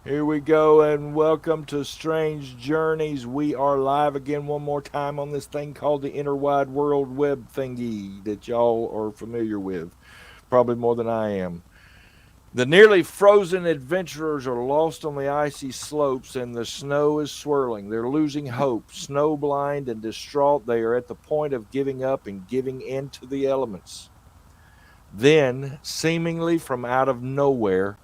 Here we go, and welcome to Strange Journeys. We are live again one more time on this thing called the Interwide World Web thingy that y'all are familiar with, probably more than I am. The nearly frozen adventurers are lost on the icy slopes, and the snow is swirling. They're losing hope. Snow blind and distraught, they are at the point of giving up and giving in to the elements. Then, seemingly from out of nowhere,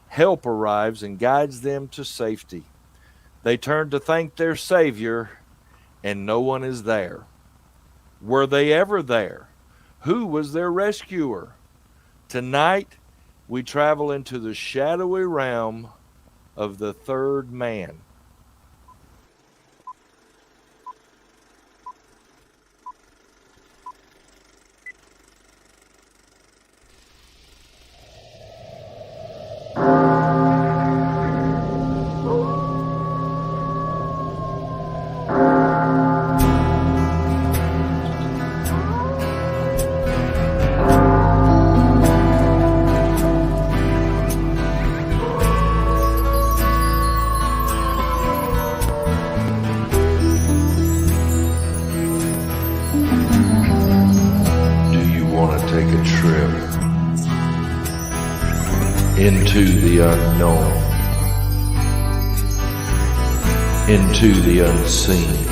help arrives and guides them to safety. They turn to thank their Savior, and no one is there. Were they ever there? Who was their rescuer? Tonight, we travel into the shadowy realm of the third man. Do you want to take a trip into the unknown, into the unseen,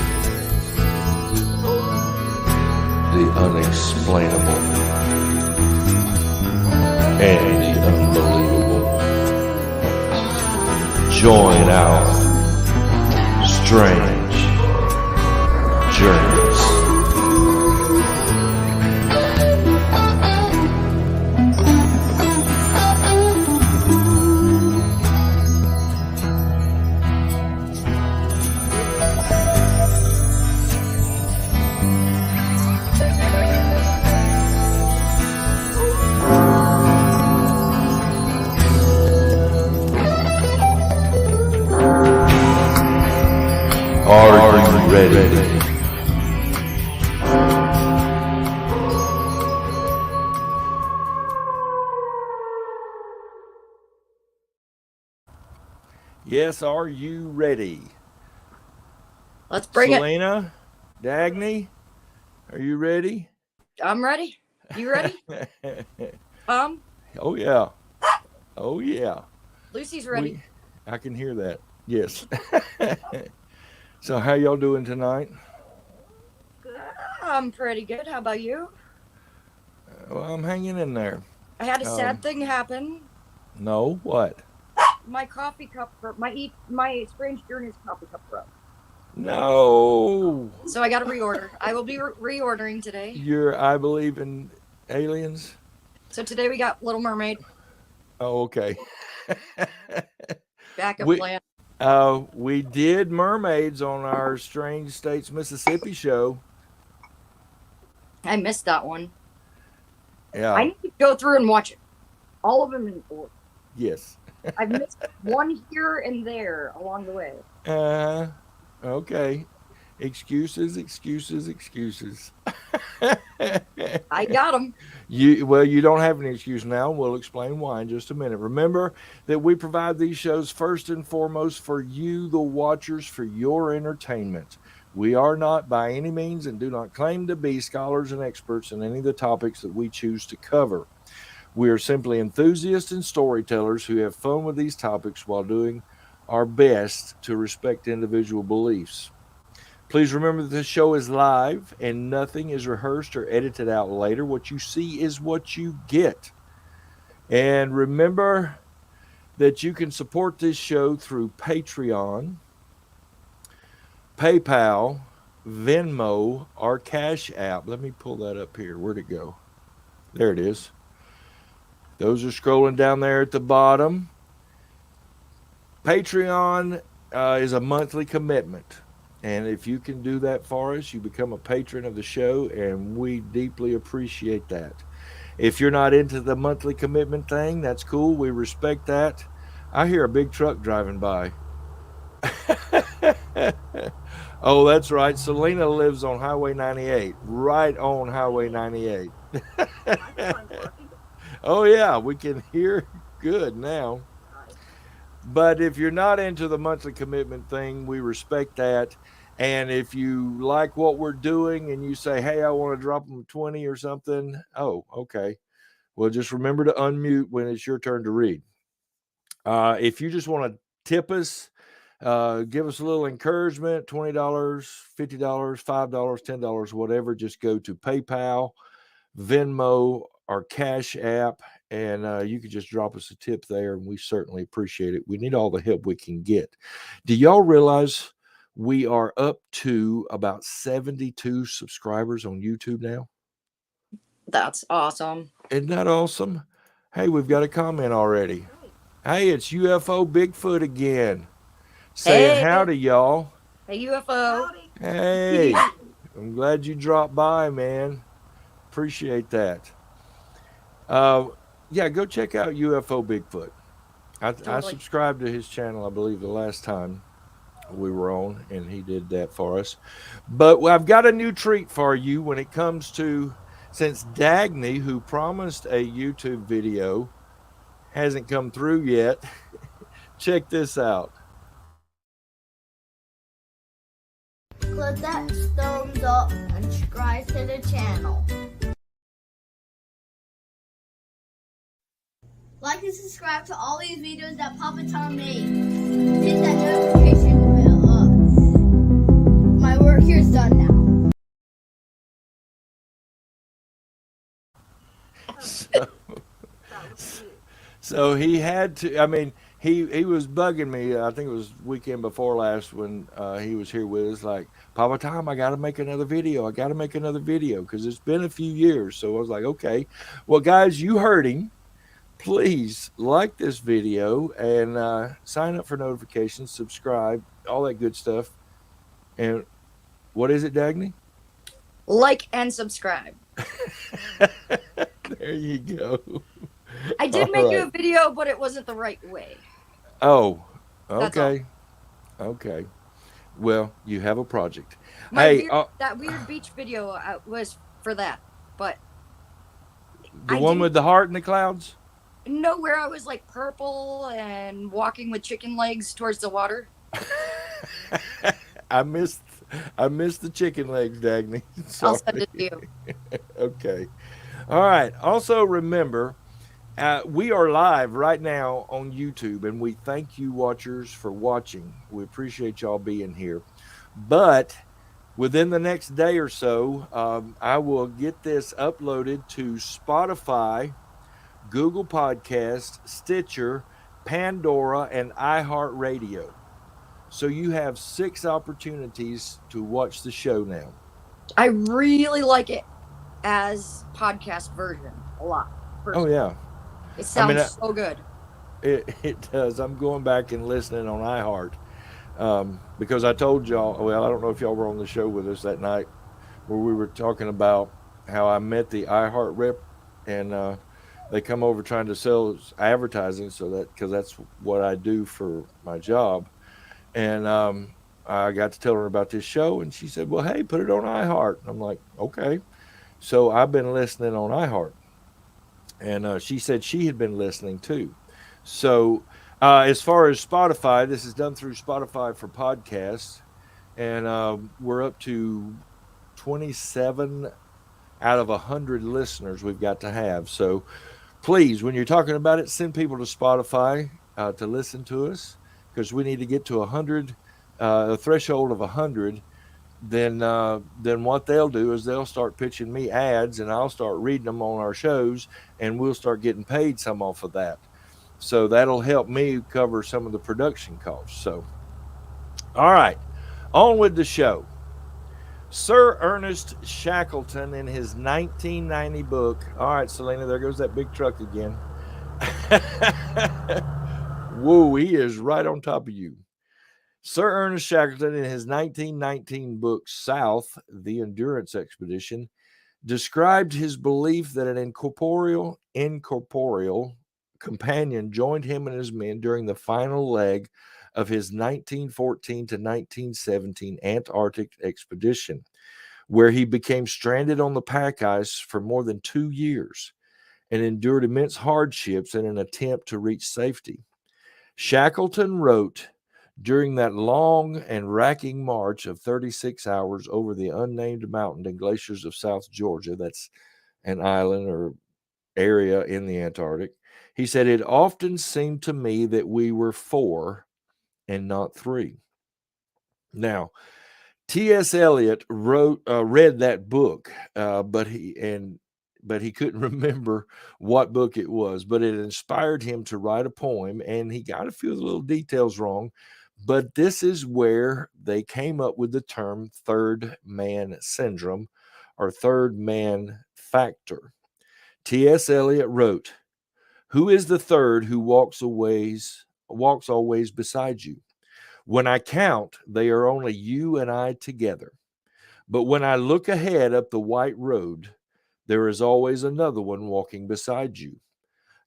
the unexplainable, and the unbelievable? Join our strange journeys. Are you ready? Yes, are you ready? Let's bring it. Selena, Dagny, are you ready? I'm ready. You ready? Um, Oh yeah. Oh yeah. Lucy's ready. We I can hear that. Yes. So how y'all doing tonight? I'm pretty good. How about you? Well, I'm hanging in there. I had a Um sad thing happen. no, what? My coffee cup, my Strange Journeys coffee cup broke. No. So I got to reorder. I will be reordering today. You're I believe in aliens? So today we got Little Mermaid Oh, okay. backup we plan. we did mermaids on our Strange States Mississippi show. I missed that one. I Yeah. need to go through and watch all of them in order. Yes. I've missed one here and there along the way. Uh okay. Excuses, excuses, excuses. I got them. You don't have any excuse now. We'll explain why in just a minute. Remember that we provide these shows first and foremost for you, the watchers, for your entertainment. We are not by any means and do not claim to be scholars and experts in any of the topics that we choose to cover. We are simply enthusiasts and storytellers who have fun with these topics while doing our best to respect individual beliefs. Please remember that this show is live and nothing is rehearsed or edited out later. What you see is what you get. And remember that you can support this show through Patreon, PayPal, Venmo, or Cash App. Let me pull that up here. Where'd it go? There it is. Those are scrolling down there at the bottom. Patreon is a monthly commitment. And if you can do that for us, you become a patron of the show, and we deeply appreciate that. If you're not into the monthly commitment thing, that's cool. We respect that. I hear a big truck driving by. Oh, that's right. Selena lives on Highway 98, right on Highway 98. Oh, yeah, we can hear good now. But if you're not into the monthly commitment thing, we respect that. And if you like what we're doing and you say, hey, I want to drop them 20 or something, oh, okay. Well, just remember to unmute when it's your turn to read. If you just want to tip us, give us a little encouragement, $20, $50, $5, $10, whatever, just go to PayPal, Venmo, or Cash App, and you can just drop us a tip there, and we certainly appreciate it. We need all the help we can get. Do y'all realize we are up to about 72 subscribers on YouTube now? That's awesome. Isn't that awesome? Hey, we've got a comment already. Hey, it's UFO Bigfoot again. Saying Hey. howdy, y'all. Hey, UFO. Hey, I'm glad you dropped by, man. Appreciate that. Yeah, go check out UFO Bigfoot. I Totally. subscribed to his channel, I believe, the last time we were on, and he did that for us. But I've got a new treat for you when it comes to, since Dagny, who promised a YouTube video, hasn't come through yet. Check this out. Click that thumbs up and subscribe to the channel. Like and subscribe to all these videos that Papa Tom made. Hit that notification bell up. My work here is done now. So he had to, I mean, he was bugging me. I think it was weekend before last when he was here with us, like, Papa Tom, I got to make another video. I got to make another video because it's been a few years. So I was like, okay. Well, guys, you heard him. Please like this video and sign up for notifications, subscribe, all that good stuff. And what is it, Dagny? Like and subscribe. There you go. I did All make you a right. video, but it wasn't the right way. Oh, That's all. okay. Okay. Well, you have a project. My Hey, that weird beach video was for that, but the I one didn't- with the heart in the clouds? no, where I was like purple and walking with chicken legs towards the water. I missed the chicken legs, Dagny. I'll Sorry. send it to you. Okay. All right. Also, remember, we are live right now on YouTube, and we thank you, watchers, for watching. We appreciate y'all being here. But within the next day or so, I will get this uploaded to Spotify, Google Podcast, Stitcher, Pandora, and iHeartRadio. So you have 6 opportunities to watch the show now. I really like it as podcast version a lot. Oh, yeah. It sounds I mean, so good. It does. I'm going back and listening on iHeart because I told y'all, well, I don't know if y'all were on the show with us that night where we were talking about how I met the iHeart rep and they come over trying to sell advertising, so that, because that's what I do for my job. And I got to tell her about this show, and she said, well, hey, put it on iHeart. And I'm like, okay. So I've been listening on iHeart. And she said she had been listening too. So as far as Spotify, this is done through Spotify for podcasts. And we're up to 27 out of 100 listeners we've got to have. So please, when you're talking about it, send people to Spotify to listen to us, because we need to get to 100, a threshold of 100. Then what they'll do is they'll start pitching me ads, and I'll start reading them on our shows, and we'll start getting paid some off of that. So that'll help me cover some of the production costs. So, all right, on with the show. Sir Ernest Shackleton, in his 1990 book. All right, Selena, there goes that big truck again. Whoa, he is right on top of you. Sir Ernest Shackleton, in his 1919 book, South, The Endurance Expedition, described his belief that an incorporeal companion joined him and his men during the final leg of his 1914 to 1917 Antarctic expedition, where he became stranded on the pack ice for more than 2 years and endured immense hardships in an attempt to reach safety. Shackleton wrote, during that long and racking march of 36 hours over the unnamed mountain and glaciers of South Georgia, that's an island or area in the Antarctic, he said, it often seemed to me that we were four and not three. Now, T.S. Eliot read that book, but he couldn't remember what book it was. But it inspired him to write a poem, and he got a few of the little details wrong. But this is where they came up with the term third man syndrome or third man factor. T.S. Eliot wrote, "Who is the third who walks always beside you? When I count, they are only you and I together. But when I look ahead up the white road, there is always another one walking beside you,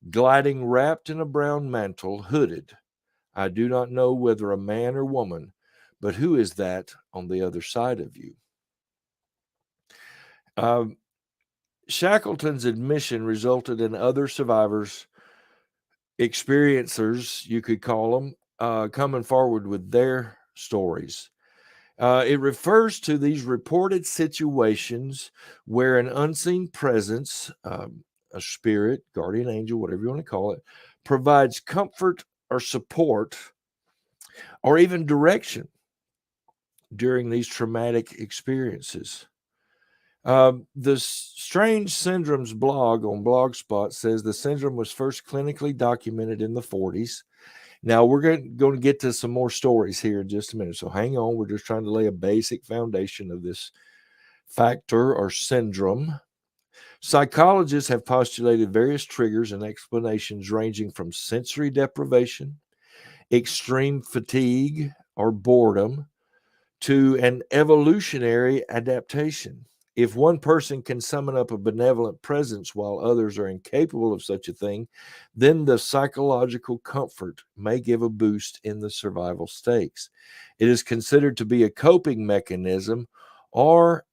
gliding wrapped in a brown mantle, hooded. I do not know whether a man or woman, but who is that on the other side of you?" Shackleton's admission resulted in other survivors, experiencers, you could call them, coming forward with their stories. It refers to these reported situations where an unseen presence, a spirit, guardian angel, whatever you want to call it, provides comfort or support or even direction during these traumatic experiences. The Strange Syndromes blog on Blogspot says the syndrome was first clinically documented in the 40s. Now, we're going to get to some more stories here in just a minute, so hang on. We're just trying to lay a basic foundation of this factor or syndrome. Psychologists have postulated various triggers and explanations ranging from sensory deprivation, extreme fatigue or boredom, to an evolutionary adaptation. If one person can summon up a benevolent presence while others are incapable of such a thing, then the psychological comfort may give a boost in the survival stakes. It is considered to be a coping mechanism or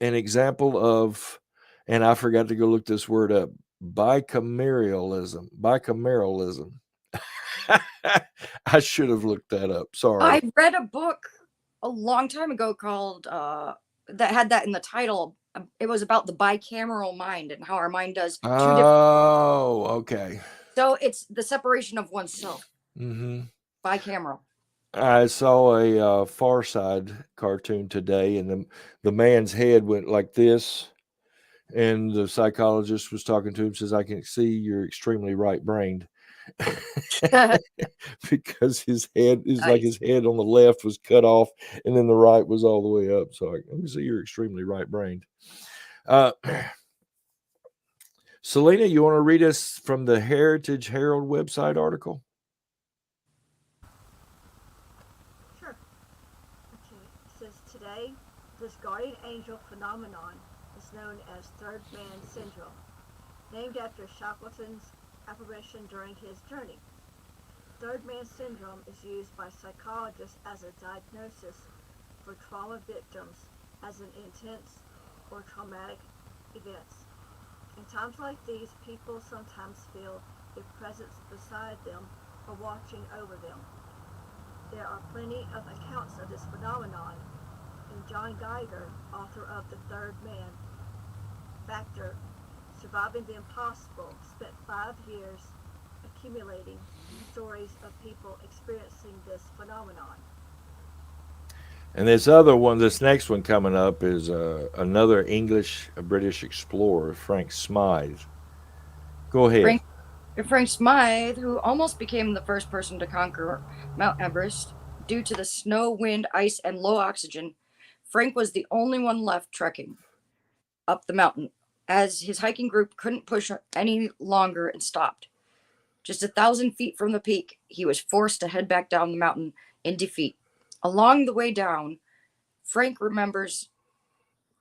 an example of, and I forgot to go look this word up, bicameralism. Bicameralism. I should have looked that up. Sorry. I read a book a long time ago called that had that in the title. It was about the bicameral mind and how our mind does two different. Oh, okay. So it's the separation of oneself. Mm-hmm. Bicameral. I saw a Far Side cartoon today, and the man's head went like this, and the psychologist was talking to him, says, "I can see you're extremely right-brained." Because his head is like his head on the left was cut off and then the right was all the way up. So I can see you're extremely right-brained. Selena, you want to read us from the Heritage Herald website article? Sure. Okay. It says today, this guardian angel phenomenon is known as third man syndrome, named after Shackleton's apparition during his journey. Third man syndrome is used by psychologists as a diagnosis for trauma victims as an intense or traumatic events. In times like these, people sometimes feel a presence beside them or watching over them. There are plenty of accounts of this phenomenon, and John Geiger, author of The Third Man Factor, Surviving the Impossible, spent 5 years accumulating stories of people experiencing this phenomenon. And this other one, this next one coming up is another British explorer, Frank Smythe. Go ahead. Frank Smythe, who almost became the first person to conquer Mount Everest due to the snow, wind, ice, and low oxygen. Frank was the only one left trekking up the mountain, as his hiking group couldn't push any longer and stopped. Just 1,000 feet from the peak, he was forced to head back down the mountain in defeat. Along the way down, Frank remembers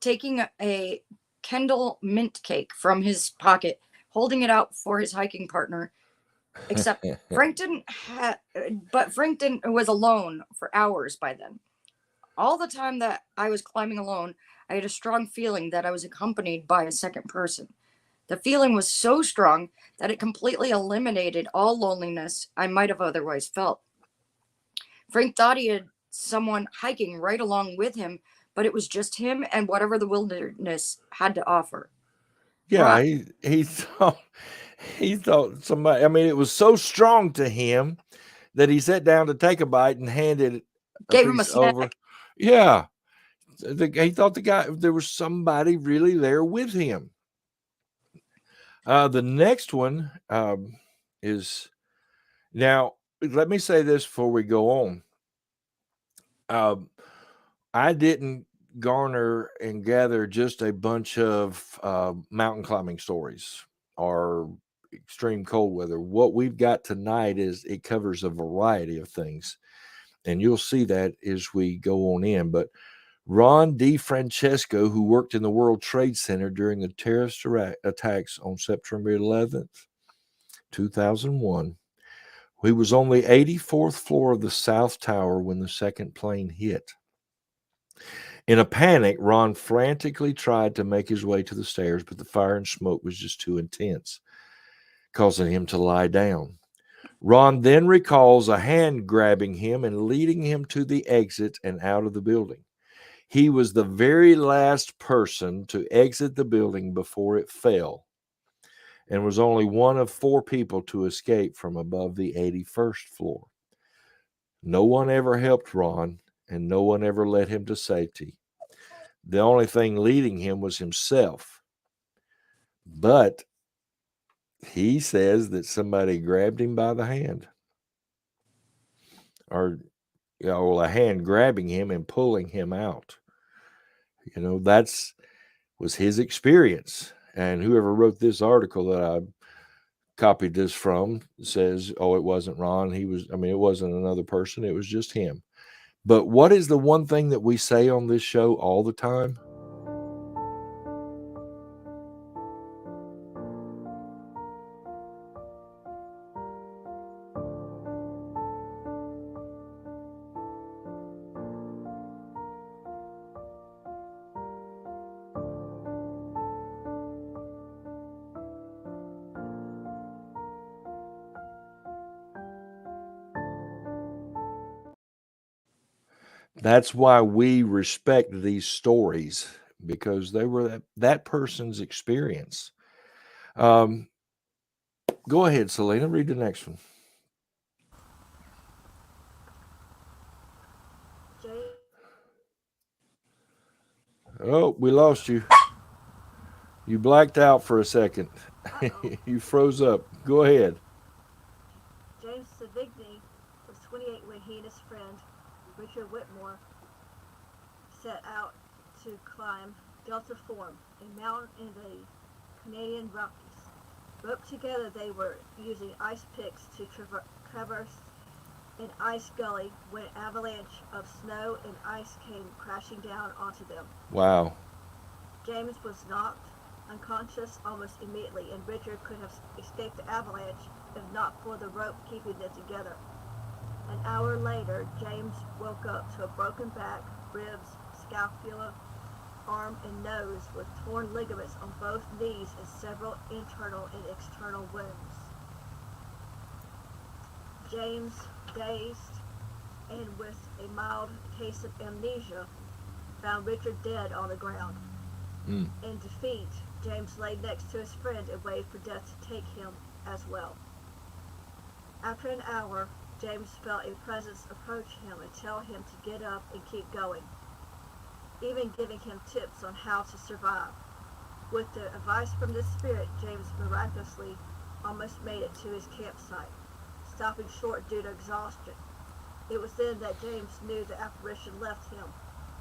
taking a Kendall mint cake from his pocket, holding it out for his hiking partner. Except Frank was alone for hours by then. All the time that I was climbing alone, I had a strong feeling that I was accompanied by a second person. The feeling was so strong that it completely eliminated all loneliness I might have otherwise felt. Frank thought he had someone hiking right along with him, but it was just him and whatever the wilderness had to offer. Yeah, Right. he thought somebody. I mean, it was so strong to him that he sat down to take a bite and handed a Gave him a piece snack. over. Yeah, he thought there was somebody really there with him. The next one is now. Let me say this before we go on. I didn't garner and gather just a bunch of mountain climbing stories or extreme cold weather. What we've got tonight is it covers a variety of things, and you'll see that as we go on in. But Ron DeFrancesco, who worked in the World Trade Center during the terrorist attacks on September 11th, 2001, he was on the 84th floor of the South Tower when the second plane hit. In a panic, Ron frantically tried to make his way to the stairs, but the fire and smoke was just too intense, causing him to lie down. Ron then recalls a hand grabbing him and leading him to the exit and out of the building. He was the very last person to exit the building before it fell, and was only one of 4 people to escape from above the 81st floor. No one ever helped Ron, and no one ever led him to safety. The only thing leading him was himself. But he says that somebody grabbed him by the hand. Or, a hand grabbing him and pulling him out. Was his experience. And whoever wrote this article that I copied this from says, oh, it wasn't Ron. It wasn't another person. It was just him. But what is the one thing that we say on this show all the time? That's why we respect these stories, because they were that person's experience. Go ahead, Selena. Read the next one. Oh, we lost you. You blacked out for a second. You froze up. Go ahead. James Savigny was 28 when he and his friend, Richard Whitmore, set out to climb Delta Form, a mountain in the Canadian Rockies. Roped together, they were using ice picks to traverse an ice gully when an avalanche of snow and ice came crashing down onto them. Wow. James was knocked unconscious almost immediately, and Richard could have escaped the avalanche if not for the rope keeping them together. An hour later, James woke up to a broken back, ribs, scapula, arm, and nose with torn ligaments on both knees and several internal and external wounds. James, dazed and with a mild case of amnesia, found Richard dead on the ground. In defeat, James lay next to his friend and waited for death to take him as well. After an hour, James felt a presence approach him and tell him to get up and keep going, even giving him tips on how to survive. With the advice from the spirit, James miraculously almost made it to his campsite, stopping short due to exhaustion. It was then that James knew the apparition left him,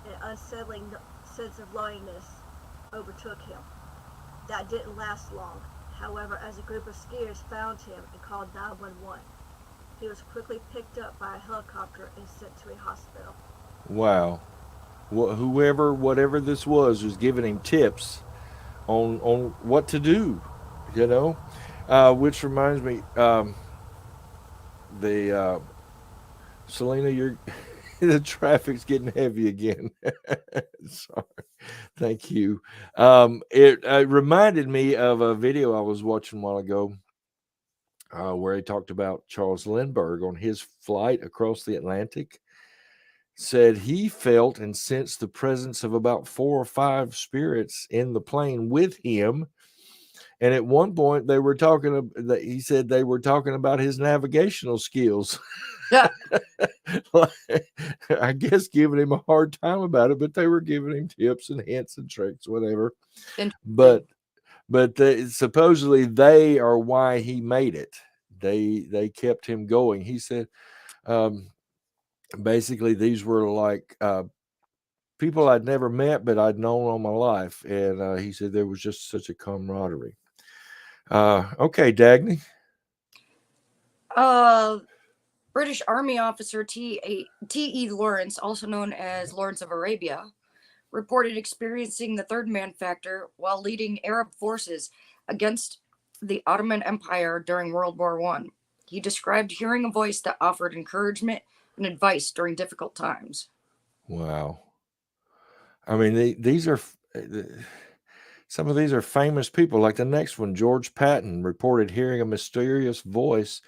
and an unsettling sense of loneliness overtook him. That didn't last long, however, as a group of skiers found him and called 911. He was quickly picked up by a helicopter and sent to a hospital. Wow. Whatever this was giving him tips on what to do, which reminds me, Selena, the traffic's getting heavy again. Sorry. Thank you. It reminded me of a video I was watching a while ago where he talked about Charles Lindbergh on his flight across the Atlantic. Said he felt and sensed the presence of about 4 or 5 spirits in the plane with him. And at one point, they were talking. He said they were talking about his navigational skills. Yeah. I guess giving him a hard time about it, but they were giving him tips and hints and tricks, whatever. But supposedly they are why he made it. They kept him going. He said, basically, these were like people I'd never met, but I'd known all my life. And he said there was just such a camaraderie. Okay, Dagny. British Army officer T.E. Lawrence, also known as Lawrence of Arabia, reported experiencing the third man factor while leading Arab forces against the Ottoman Empire during World War I. He described hearing a voice that offered encouragement and advice during difficult times. Wow. I mean, these are some of these are famous people. Like the next one, George Patton reported hearing a mysterious voice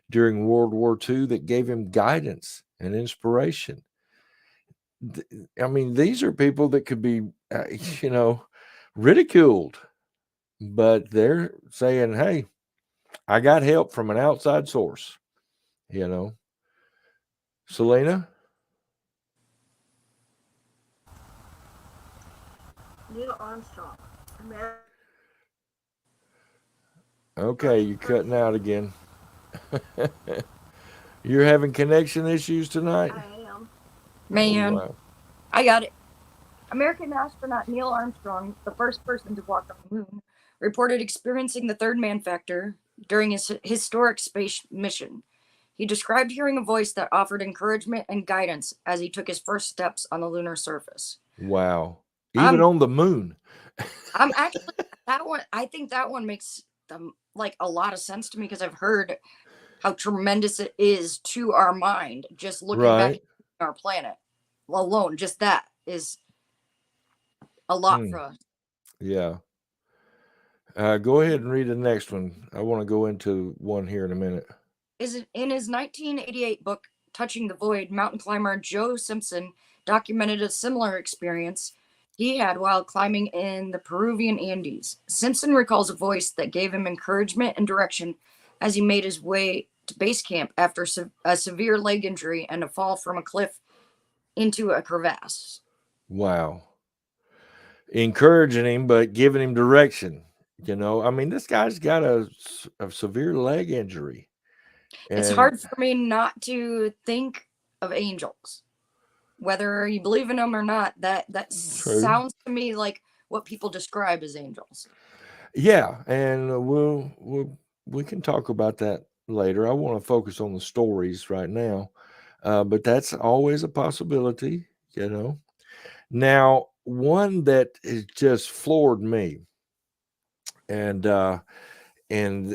during World War II that gave him guidance and inspiration. I mean, these are people that could be, ridiculed, but they're saying, hey, I got help from an outside source, Selena? Neil Armstrong. Okay, you're cutting out again. You're having connection issues tonight? I am. Man, Oh, wow. I got it. American astronaut Neil Armstrong, the first person to walk on the moon, Reported experiencing the third man factor during his historic space mission. He described hearing a voice that offered encouragement and guidance as he took his first steps on the lunar surface. Wow. Even on the moon. I'm actually that one. I think that one makes like a lot of sense to me because I've heard how tremendous it is to our mind just looking back at our planet alone. Just that is a lot for us. Yeah. Go ahead and read the next one. I want to go into one here in a minute. In his 1988 book, Touching the Void, mountain climber Joe Simpson documented a similar experience he had while climbing in the Peruvian Andes. Simpson recalls a voice that gave him encouragement and direction as he made his way to base camp after a severe leg injury and a fall from a cliff into a crevasse. Wow. Encouraging him, but giving him direction. I mean, this guy's got a severe leg injury. It's hard for me not to think of angels. Whether you believe in them or not, that sounds to me like what people describe as angels. Yeah, and we can talk about that later. I want to focus on the stories right now, but that's always a possibility, Now, one that has just floored me, and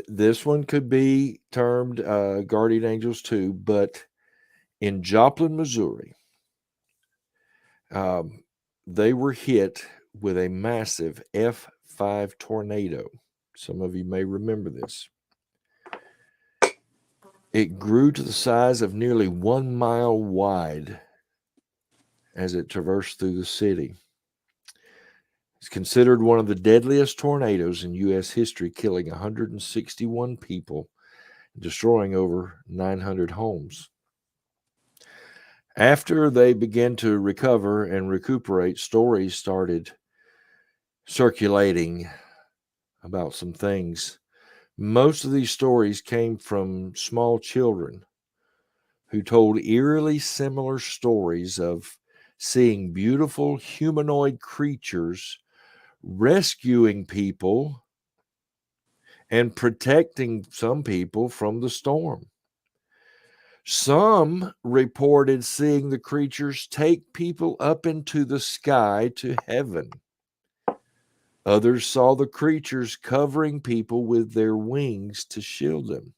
this one could be termed Guardian Angels too, but in Joplin, Missouri, they were hit with a massive F5 tornado. Some of you may remember this. It grew to the size of nearly 1 mile wide as it traversed through the city. It's considered one of the deadliest tornadoes in U.S. history, killing 161 people, destroying over 900 homes. After they began to recover and recuperate, stories started circulating about some things. Most of these stories came from small children who told eerily similar stories of seeing beautiful humanoid creatures rescuing people and protecting some people from the storm. Some reported seeing the creatures take people up into the sky to heaven. Others saw the creatures covering people with their wings to shield them.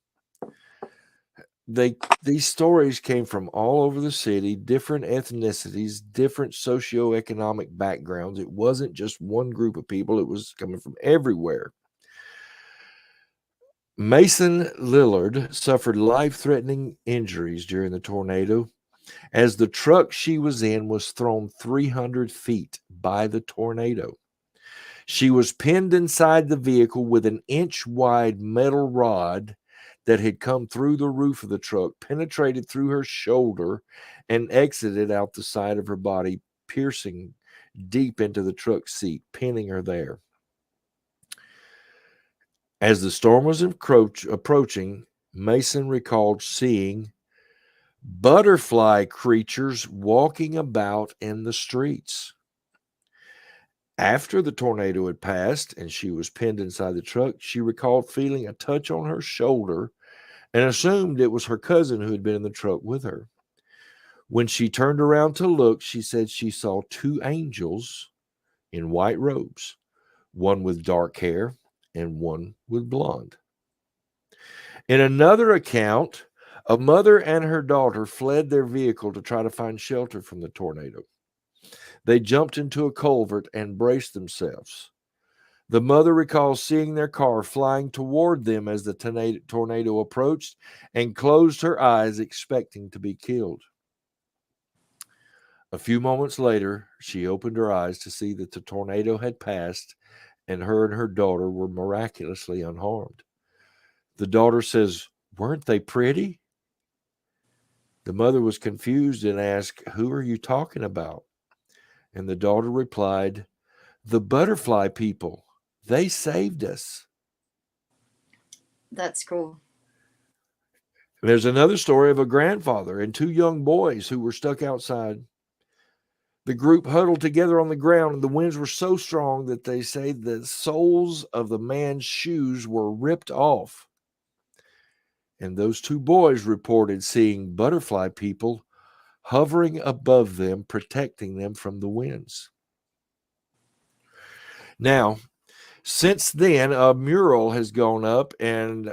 these stories came from all over the city, different ethnicities, different socioeconomic backgrounds. It wasn't just one group of people, it was coming from everywhere. Mason Lillard suffered life-threatening injuries during the tornado as the truck she was in was thrown 300 feet by the tornado. She was pinned inside the vehicle with an inch-wide metal rod that had come through the roof of the truck, penetrated through her shoulder, and exited out the side of her body, piercing deep into the truck seat, pinning her there. As the storm was approaching, Mason recalled seeing butterfly creatures walking about in the streets. After the tornado had passed and she was pinned inside the truck, she recalled feeling a touch on her shoulder and assumed it was her cousin who had been in the truck with her. When she turned around to look, she said she saw two angels in white robes, one with dark hair and one with blonde. In another account, a mother and her daughter fled their vehicle to try to find shelter from the tornado. They jumped into a culvert and braced themselves. The mother recalls seeing their car flying toward them as the tornado approached and closed her eyes, expecting to be killed. A few moments later, she opened her eyes to see that the tornado had passed and her daughter were miraculously unharmed. The daughter says, "Weren't they pretty?" The mother was confused and asked, "Who are you talking about?" And the daughter replied, "The butterfly people. They saved us." That's cool. There's another story of a grandfather and two young boys who were stuck outside. The group huddled together on the ground, and the winds were so strong that they say the soles of the man's shoes were ripped off. And those two boys reported seeing butterfly people hovering above them, protecting them from the winds. Now, since then, a mural has gone up, and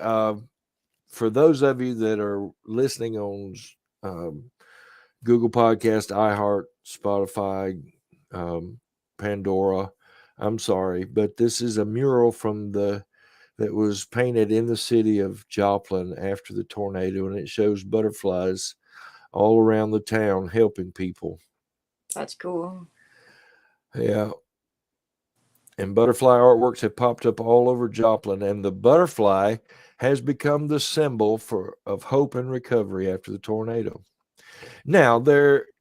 for those of you that are listening on Google Podcast, iHeart, Spotify, Pandora, I'm sorry, but this is a mural that was painted in the city of Joplin after the tornado, and it shows butterflies all around the town helping people. That's cool. Yeah. And butterfly artworks have popped up all over Joplin, and the butterfly has become the symbol of hope and recovery after the tornado. Now,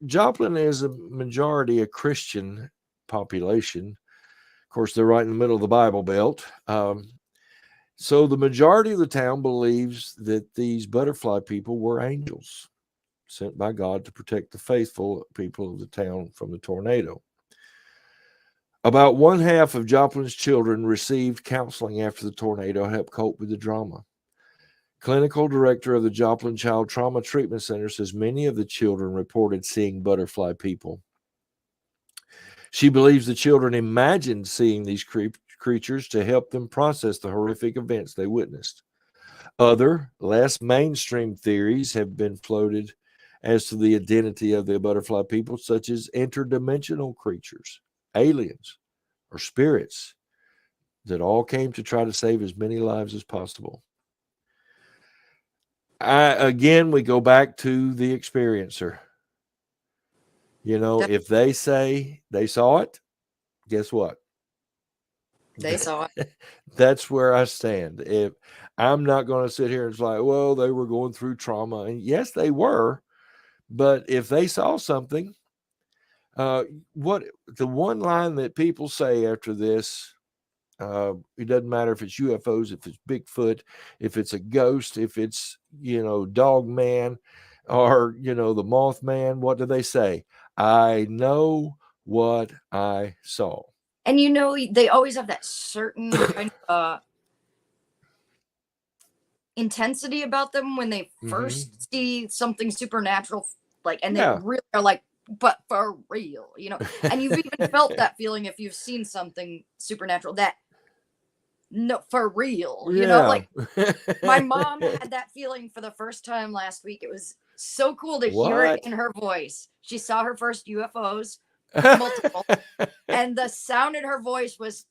Joplin is a majority a Christian population. Of course, they're right in the middle of the Bible Belt. So the majority of the town believes that these butterfly people were angels sent by God to protect the faithful people of the town from the tornado. About one half of Joplin's children received counseling after the tornado to help cope with the trauma. Clinical director of the Joplin Child Trauma Treatment Center says many of the children reported seeing butterfly people. She believes the children imagined seeing these creatures to help them process the horrific events they witnessed. Other, less mainstream theories have been floated as to the identity of the butterfly people, such as interdimensional creatures, aliens, or spirits that all came to try to save as many lives as possible. Again, we go back to the experiencer. You know, if they say they saw it, guess what? They saw it. That's where I stand. If I'm not going to sit here and it's like, well, they were going through trauma, and yes, they were, but if they saw something, what the one line that people say after this, it doesn't matter if it's UFOs, if it's Bigfoot, if it's a ghost, if it's, Dog Man or, the Mothman, what do they say? I know what I saw. And they always have that certain kind of intensity about them when they first see something supernatural, and they really are like, but for real, and you've even felt that feeling if you've seen something supernatural, that no, for real. You know, like Yeah. my mom had that feeling for the first time last week. It was so cool to hear it What? in her voice. She saw her first UFOs, multiple, and the sound in her voice was,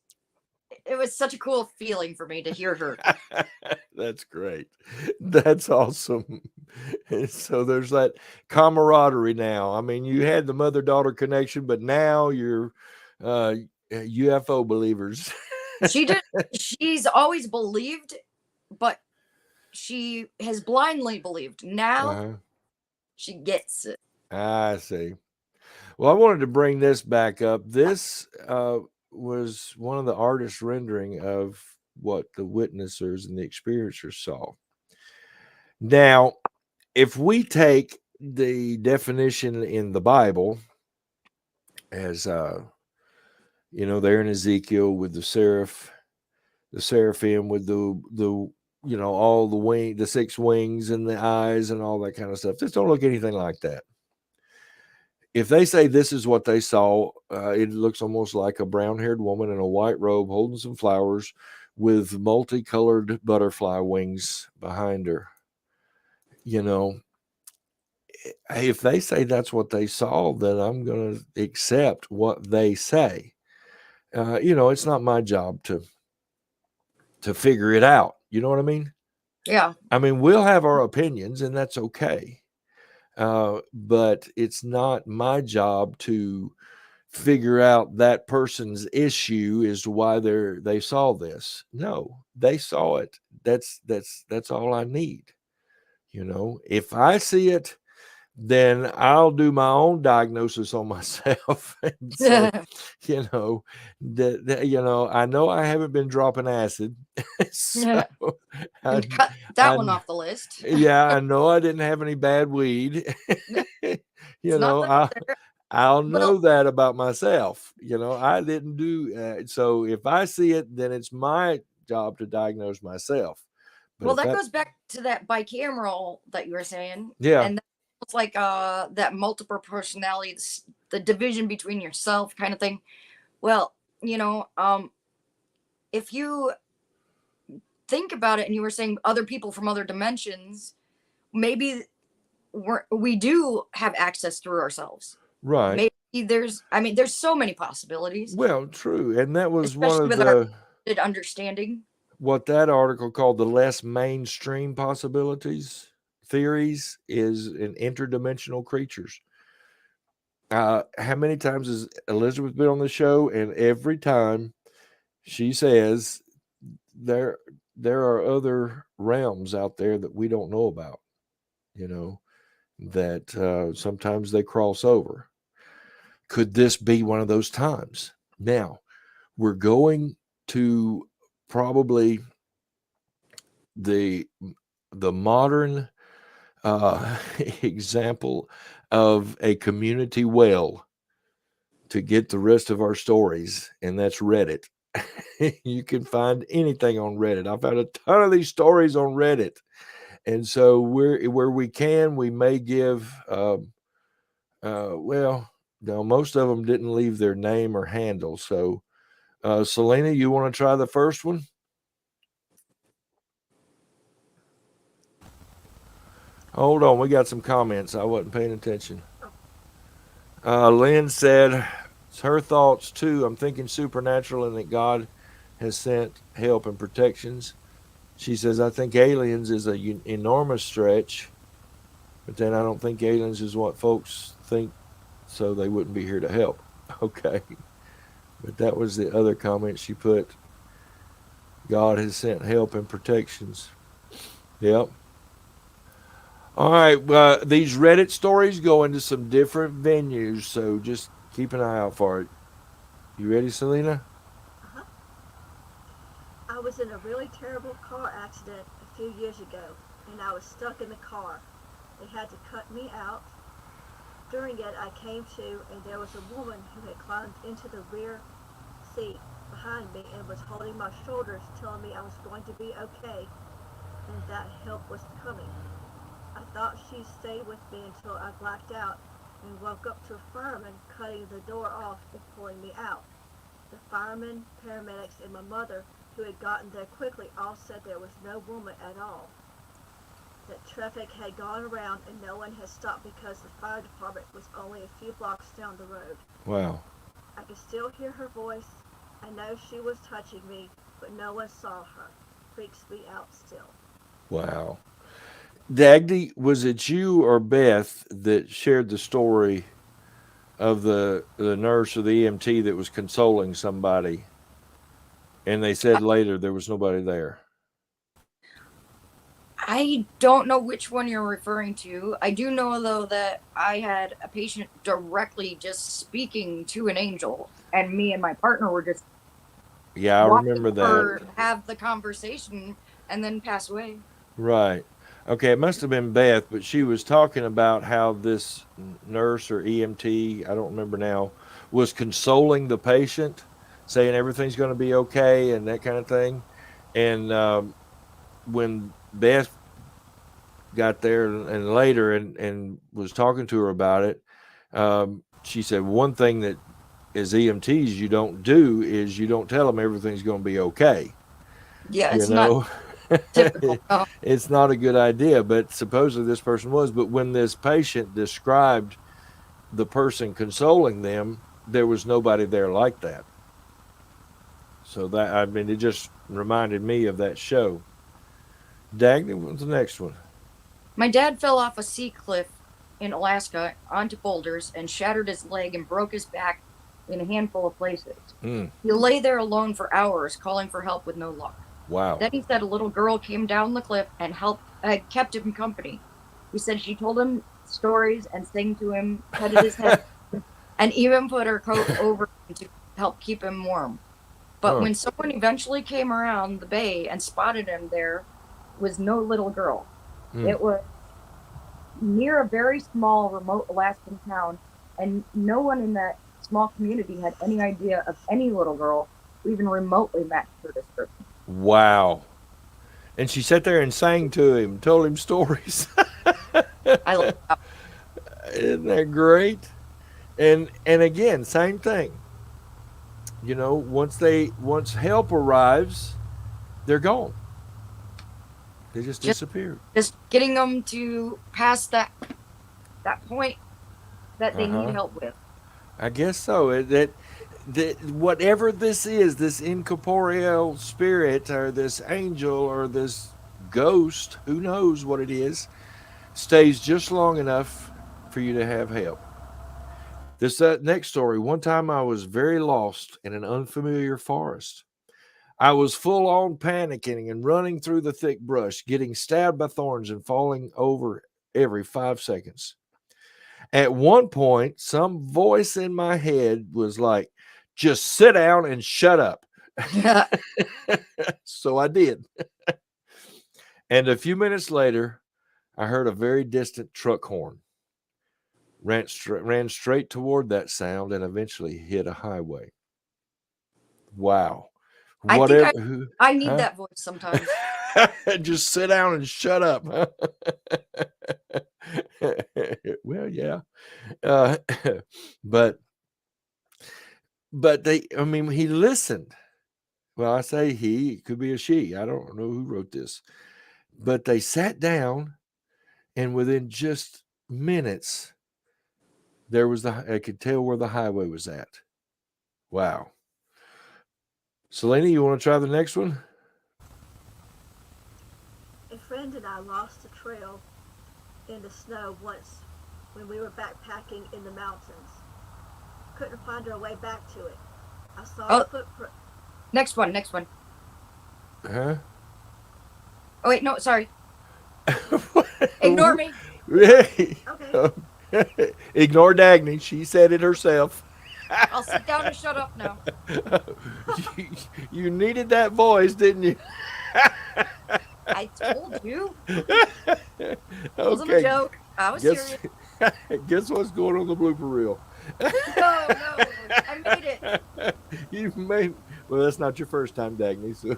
it was such a cool feeling for me to hear her. That's great. That's awesome. So there's that camaraderie now. I mean, you had the mother-daughter connection, but now you're UFO believers. She's always believed, but she has blindly believed. Now Uh-huh. she gets it. I see. Well, I wanted to bring this back up. This was one of the artists' rendering of what the witnessers and the experiencers saw. Now, if we take the definition in the Bible as there in Ezekiel with the seraphim with the all the 6 wings and the eyes and all that kind of stuff, just don't look anything like that. If they say this is what they saw, it looks almost like a brown-haired woman in a white robe holding some flowers with multicolored butterfly wings behind her. If they say that's what they saw, then I'm going to accept what they say. It's not my job to figure it out. You know what I mean? Yeah. I mean, we'll have our opinions, and that's okay. But it's not my job to figure out that person's issue as to why they saw this. No, they saw it. That's all I need. If I see it, then I'll do my own diagnosis on myself and say, I know I haven't been dropping acid. So And cut that one off the list. Yeah, I know I didn't have any bad weed. I'll know that about myself. I didn't do so if I see it, then it's my job to diagnose myself. But well, that goes back to that bicameral that you were saying. Yeah. And it's like that multiple personality, the division between yourself kind of thing. Well, if you think about it and you were saying other people from other dimensions, maybe we do have access through ourselves. Right. Maybe there's so many possibilities. Well, true. And that was especially one of with our understanding. What that article called the less mainstream theories is an interdimensional creatures. How many times has Elizabeth been on the show? And every time she says there are other realms out there that we don't know about, that sometimes they cross over. Could this be one of those times? Now, we're going to probably the modern example of a community well to get the rest of our stories, and that's Reddit. You can find anything on Reddit. I found a ton of these stories on Reddit, and so where we can, we may give. No, most of them didn't leave their name or handle. So, Selena, you want to try the first one? Hold on, we got some comments. I wasn't paying attention. Lynn said, it's her thoughts too. I'm thinking supernatural and that God has sent help and protections. She says, I think aliens is an enormous stretch, but then I don't think aliens is what folks think, so they wouldn't be here to help. Okay. But that was the other comment she put. God has sent help and protections. Yep. All right. These Reddit stories go into some different venues, so just keep an eye out for it. You ready, Selena? Uh-huh. I was in a really terrible car accident a few years ago, and I was stuck in the car. They had to cut me out. During it, I came to, and there was a woman who had climbed into the rear seat behind me and was holding my shoulders, telling me I was going to be okay and that help was coming. I thought she'd stay with me until I blacked out and woke up to a fireman cutting the door off and pulling me out. The firemen, paramedics, and my mother, who had gotten there quickly all said there was no woman at all. That traffic had gone around and no one had stopped because the fire department was only a few blocks down the road. Wow. I could still hear her voice. I know she was touching me, but no one saw her. Freaks me out still. Wow. Dagny, was it you or Beth that shared the story of the nurse or the EMT that was consoling somebody, and they said later there was nobody there? I don't know which one you're referring to. I do know, though, that I had a patient directly just speaking to an angel, and me and my partner were just Yeah, I watching remember her that. have the conversation and then pass away. Right. Okay, it must have been Beth, but she was talking about how this nurse or EMT, I don't remember now, was consoling the patient, saying everything's going to be okay and that kind of thing. And when Beth got there and later and was talking to her about it, she said one thing that as EMTs you don't do is you don't tell them everything's going to be okay. Yeah, You it's not know, typical. No. it's not a good idea, but supposedly this person was. But when this patient described the person consoling them, there was nobody there like that. So that, I mean, it just reminded me of that show. Dagny, what's the next one? My dad fell off a sea cliff in Alaska onto boulders and shattered his leg and broke his back in a handful of places. Mm, He lay there alone for hours, calling for help with no luck. wow. Then he said a little girl came down the cliff and kept him company. He said she told him stories and sang to him, petted his head, and even put her coat over him to help keep him warm. But Huh. when someone eventually came around the bay and spotted him, there was no little girl. Mm. It was near a very small, remote Alaskan town, and no one in that small community had any idea of any little girl who even remotely matched her description. Wow. And she sat there and sang to him, told him stories. I love that. Isn't that great? And again, same thing. You know, once help arrives, they're gone. They just disappeared. Just getting them to pass that point that they need Uh-huh. help with. I guess so. That whatever this is, this incorporeal spirit or this angel or this ghost, who knows what it is, stays just long enough for you to have help. This next story. One time I was very lost in an unfamiliar forest. I was full on panicking and running through the thick brush, getting stabbed by thorns and falling over every 5 seconds. At one point, some voice in my head was like, just sit down and shut up. So I did. And a few minutes later, I heard a very distant truck horn. Ran straight toward that sound and eventually hit a highway. Wow. I think Whatever. I need Huh? that voice sometimes. Just sit down and shut up. Well, yeah. But I mean, he listened. Well, I say he, it could be a she. I don't know who wrote this. But they sat down, and within just minutes, I could tell where the highway was at. Wow. Selena, you want to try the next one? A friend and I lost the trail in the snow once when we were backpacking in the mountains. Couldn't find our way back to it. I saw Oh. a footprint. Next one. Huh? Oh, wait, no, sorry. Ignore me. Hey. Okay. Ignore Dagny. She said it herself. I'll sit down and shut up now. You needed that voice, didn't you? I told you. It wasn't a joke. I was Guess, serious. guess what's going on the blooper reel? No, I made it. You made. Well, that's not your first time, Dagny. So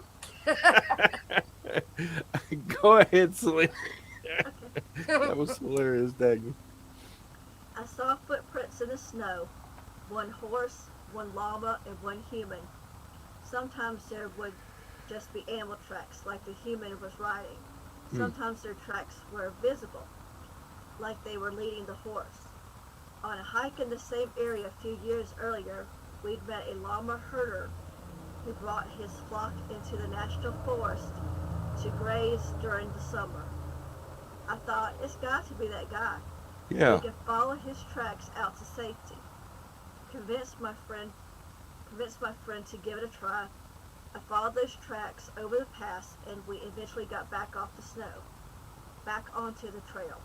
go ahead, Selena. That was hilarious, Dagny. I saw footprints in the snow. One horse, one llama, and one human. Sometimes there would just be animal tracks like the human was riding. Hmm. Sometimes their tracks were visible, like they were leading the horse. On a hike in the same area a few years earlier, we'd met a llama herder who brought his flock into the national forest to graze during the summer. I thought, it's got to be that guy. Yeah. We can follow his tracks out to safety. Convinced my friend to give it a try. I followed those tracks over the pass, and we eventually got back off the snow, back onto the trail.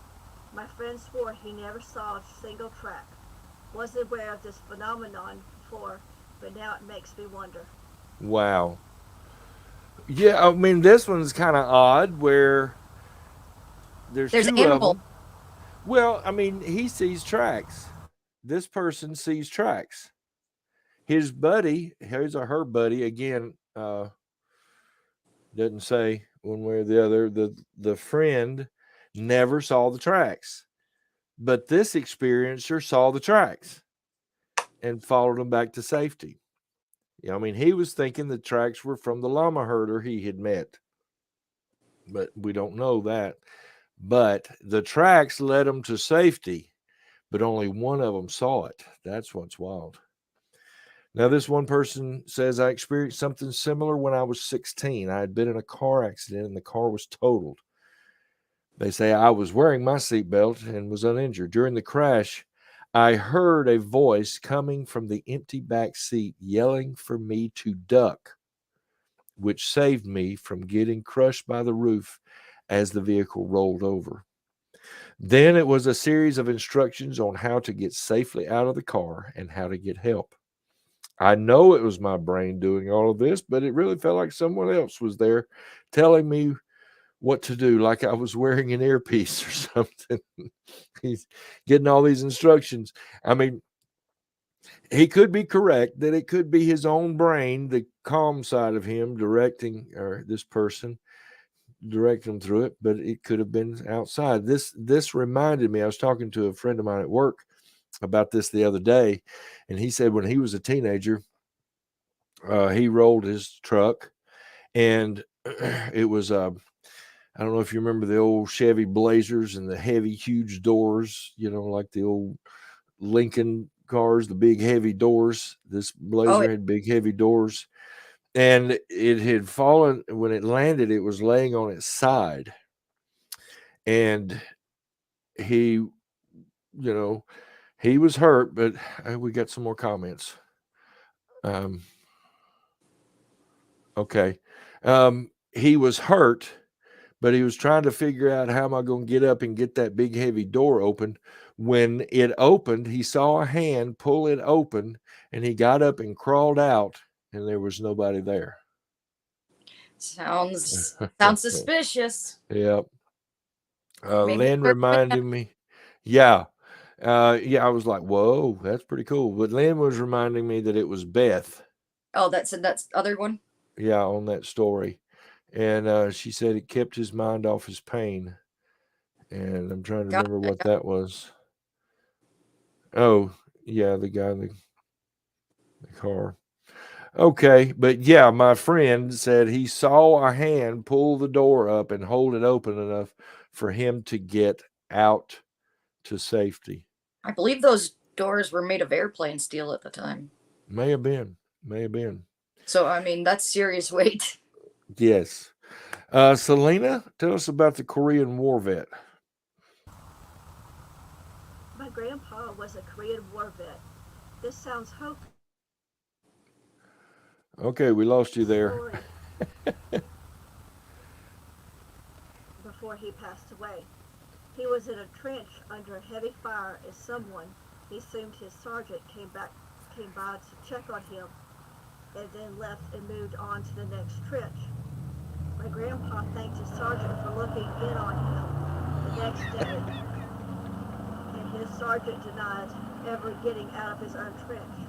My friend swore he never saw a single track. Wasn't aware of this phenomenon before, but now it makes me wonder. Wow. Yeah, I mean, this one's kind of odd where there's There's two of animal. them. Well, I mean, he sees tracks. This person sees tracks. His buddy, his or her buddy, again, doesn't say one way or the other. The friend never saw the tracks, but this experiencer saw the tracks and followed them back to safety. Yeah, I mean, he was thinking the tracks were from the llama herder he had met, but we don't know that. But the tracks led him to safety, but only one of them saw it. That's what's wild. Now, this one person says, I experienced something similar when I was 16. I had been in a car accident and the car was totaled. They say I was wearing my seatbelt and was uninjured. During the crash, I heard a voice coming from the empty back seat yelling for me to duck, which saved me from getting crushed by the roof as the vehicle rolled over. Then it was a series of instructions on how to get safely out of the car and how to get help. I know it was my brain doing all of this, but it really felt like someone else was there telling me what to do, like I was wearing an earpiece or something. He's getting all these instructions. I mean, he could be correct that it could be his own brain, the calm side of him, directing or this person directing him through it, but it could have been outside. This reminded me. I was talking to a friend of mine at work about this the other day, and he said when he was a teenager, he rolled his truck, and it was I don't know if you remember the old Chevy Blazers and the heavy, huge doors, like the old Lincoln cars, the big, heavy doors. This Blazer had big, heavy doors. And it had fallen. When it landed, it was laying on its side. And he was hurt, but we got some more comments. Okay. He was hurt, but he was trying to figure out how am I going to get up and get that big heavy door open. When it opened, he saw a hand pull it open, and he got up and crawled out, and there was nobody there. Sounds suspicious. Yep. Lynn reminded me. Yeah. I was like, whoa, that's pretty cool. But Lynn was reminding me that it was Beth. Oh, that's other one? Yeah, on that story. And she said it kept his mind off his pain. And I'm trying to remember what that was. Oh, yeah, the guy in the car. Okay, but yeah, my friend said he saw a hand pull the door up and hold it open enough for him to get out to safety. I believe those doors were made of airplane steel at the time. May have been. So, I mean, that's serious weight. Yes. Selena, tell us about the Korean War vet. My grandpa was a Korean War vet. This sounds hokey. Okay, we lost you there. Before he passed away. He was in a trench under heavy fire as someone, he assumed his sergeant, came by to check on him and then left and moved on to the next trench. My grandpa thanked his sergeant for looking in on him the next day, and his sergeant denied ever getting out of his own trench.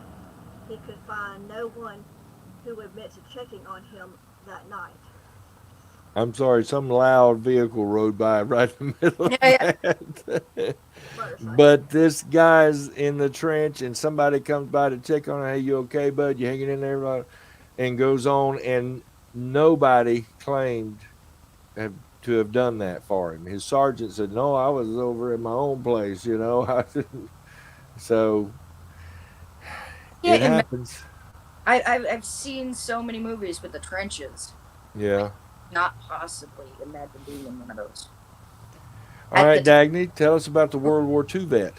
He could find no one who would admit to checking on him that night. I'm sorry, some loud vehicle rode by right in the middle of that. But this guy's in the trench and somebody comes by to check on him. Hey, you okay, bud? You hanging in there? And goes on, and nobody claimed to have done that for him. His sergeant said, "No, I was over in my own place, you know." So it Can't imagine. happens. I've seen so many movies with the trenches. Yeah. Not possibly imagine being in one of those. All right, Dagny, tell us about the World War II vet.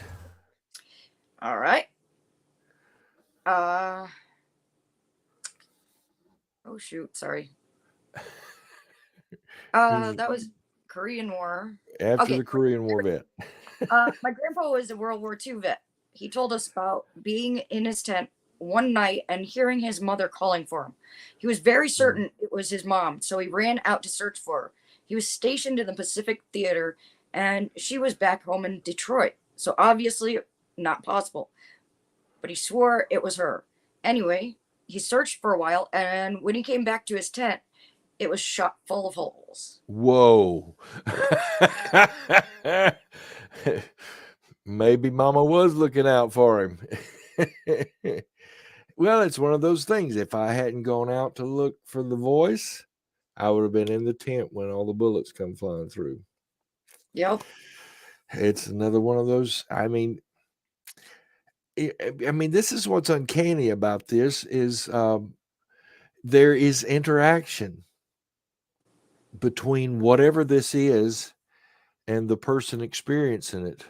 All right. Oh shoot, sorry. That was Korean War. After the Korean War vet. My grandpa was a World War II vet. He told us about being in his tent one night and hearing his mother calling for him. He was very certain it was his mom, so he ran out to search for her. He was stationed in the Pacific Theater, and she was back home in Detroit, so obviously not possible. But he swore it was her. Anyway, he searched for a while, and when he came back to his tent, it was shot full of holes. Whoa. Maybe Mama was looking out for him. Well, it's one of those things. If I hadn't gone out to look for the voice, I would have been in the tent when all the bullets come flying through. Yep. It's another one of those. I mean, this is what's uncanny about this is there is interaction between whatever this is and the person experiencing it.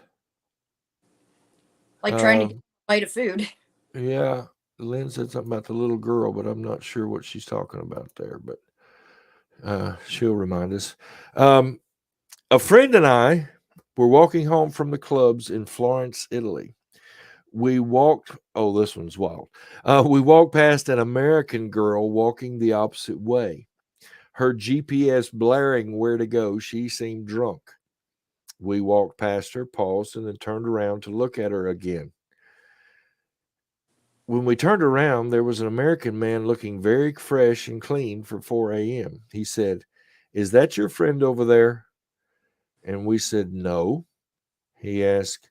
Like trying to get a bite of food. Yeah. Lynn said something about the little girl, but I'm not sure what she's talking about there, but she'll remind us. A friend and I were walking home from the clubs in Florence, Italy. We walked, this one's wild. We walked past an American girl walking the opposite way. Her GPS blaring where to go. She seemed drunk. We walked past her, paused, and then turned around to look at her again. When we turned around, there was an American man looking very fresh and clean for 4 a.m. He said, "Is that your friend over there?" And we said, "No." He asked,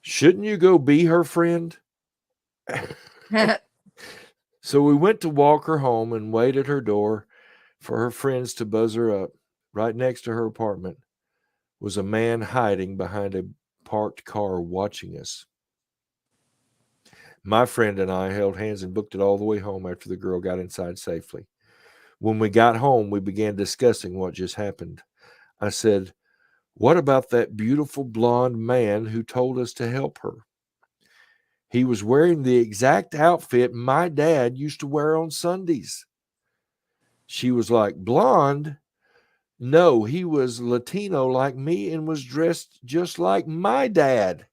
"Shouldn't you go be her friend?" So we went to walk her home and wait at her door for her friends to buzz her up. Right next to her apartment was a man hiding behind a parked car watching us. My friend and I held hands and booked it all the way home after the girl got inside safely. When we got home, we began discussing what just happened. I said, "What about that beautiful blonde man who told us to help her? He was wearing the exact outfit my dad used to wear on Sundays." She was like, "Blonde? No, he was Latino like me and was dressed just like my dad."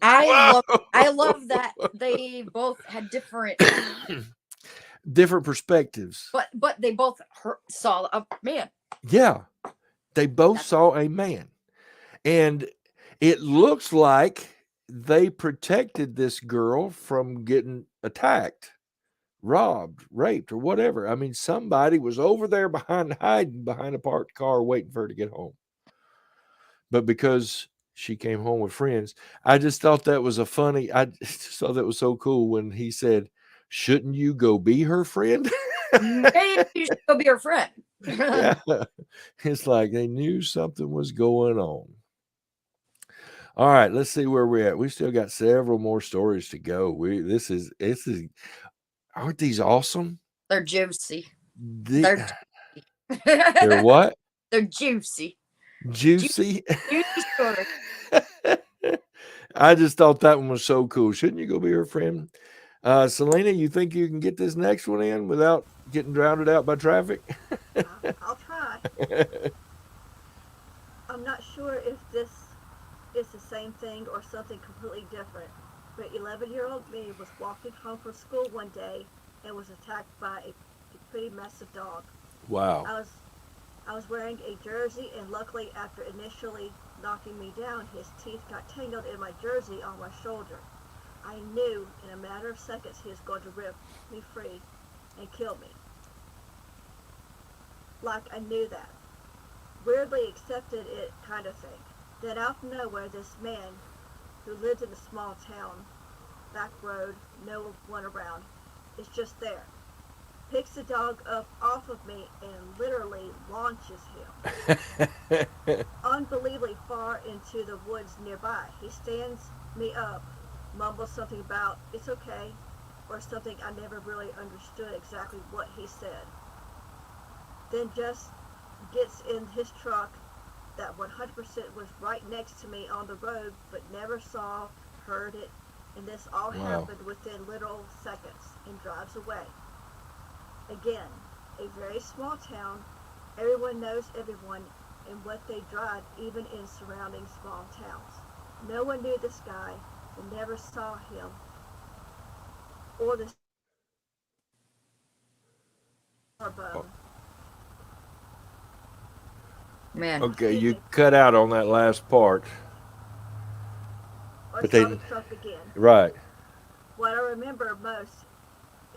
I love that they both had different perspectives. But they both saw a man. Yeah. They both saw a man. And it looks like they protected this girl from getting attacked, robbed, raped, or whatever. I mean, somebody was over there hiding behind a parked car waiting for her to get home. But because she came home with friends, I just thought that was I just thought that was so cool when he said, "Shouldn't you go be her friend?" Maybe you should go be her friend. Yeah. It's like they knew something was going on. All right, let's see where we're at. We still got several more stories to go. This is aren't these awesome? They're juicy. They're what? They're juicy. Juicy. Juicy story. I just thought that one was so cool. Shouldn't you go be her friend? Selena, you think you can get this next one in without getting drowned out by traffic? I'll try. I'm not sure if this is the same thing or something completely different, but 11-year-old me was walking home from school one day and was attacked by a pretty massive dog. Wow. I was wearing a jersey, and luckily after initially knocking me down, his teeth got tangled in my jersey on my shoulder. I knew in a matter of seconds he was going to rip me free and kill me. Like I knew that. Weirdly accepted it kind of thing. Then out of nowhere, this man who lived in a small town, back road, no one around, is just there. picks the dog up off of me and literally launches him unbelievably far into the woods nearby. He stands me up, mumbles something about it's okay, or something I never really understood exactly what he said. Then just gets in his truck that 100% was right next to me on the road, but never saw, heard it, and this all Wow. happened within little seconds, and drives away. Again, a very small town, everyone knows everyone and what they drive, even in surrounding small towns. No one knew this guy and never saw him or the above. Man, Okay, you cut out on that last part. Or But saw they- the truck again. Right. What I remember most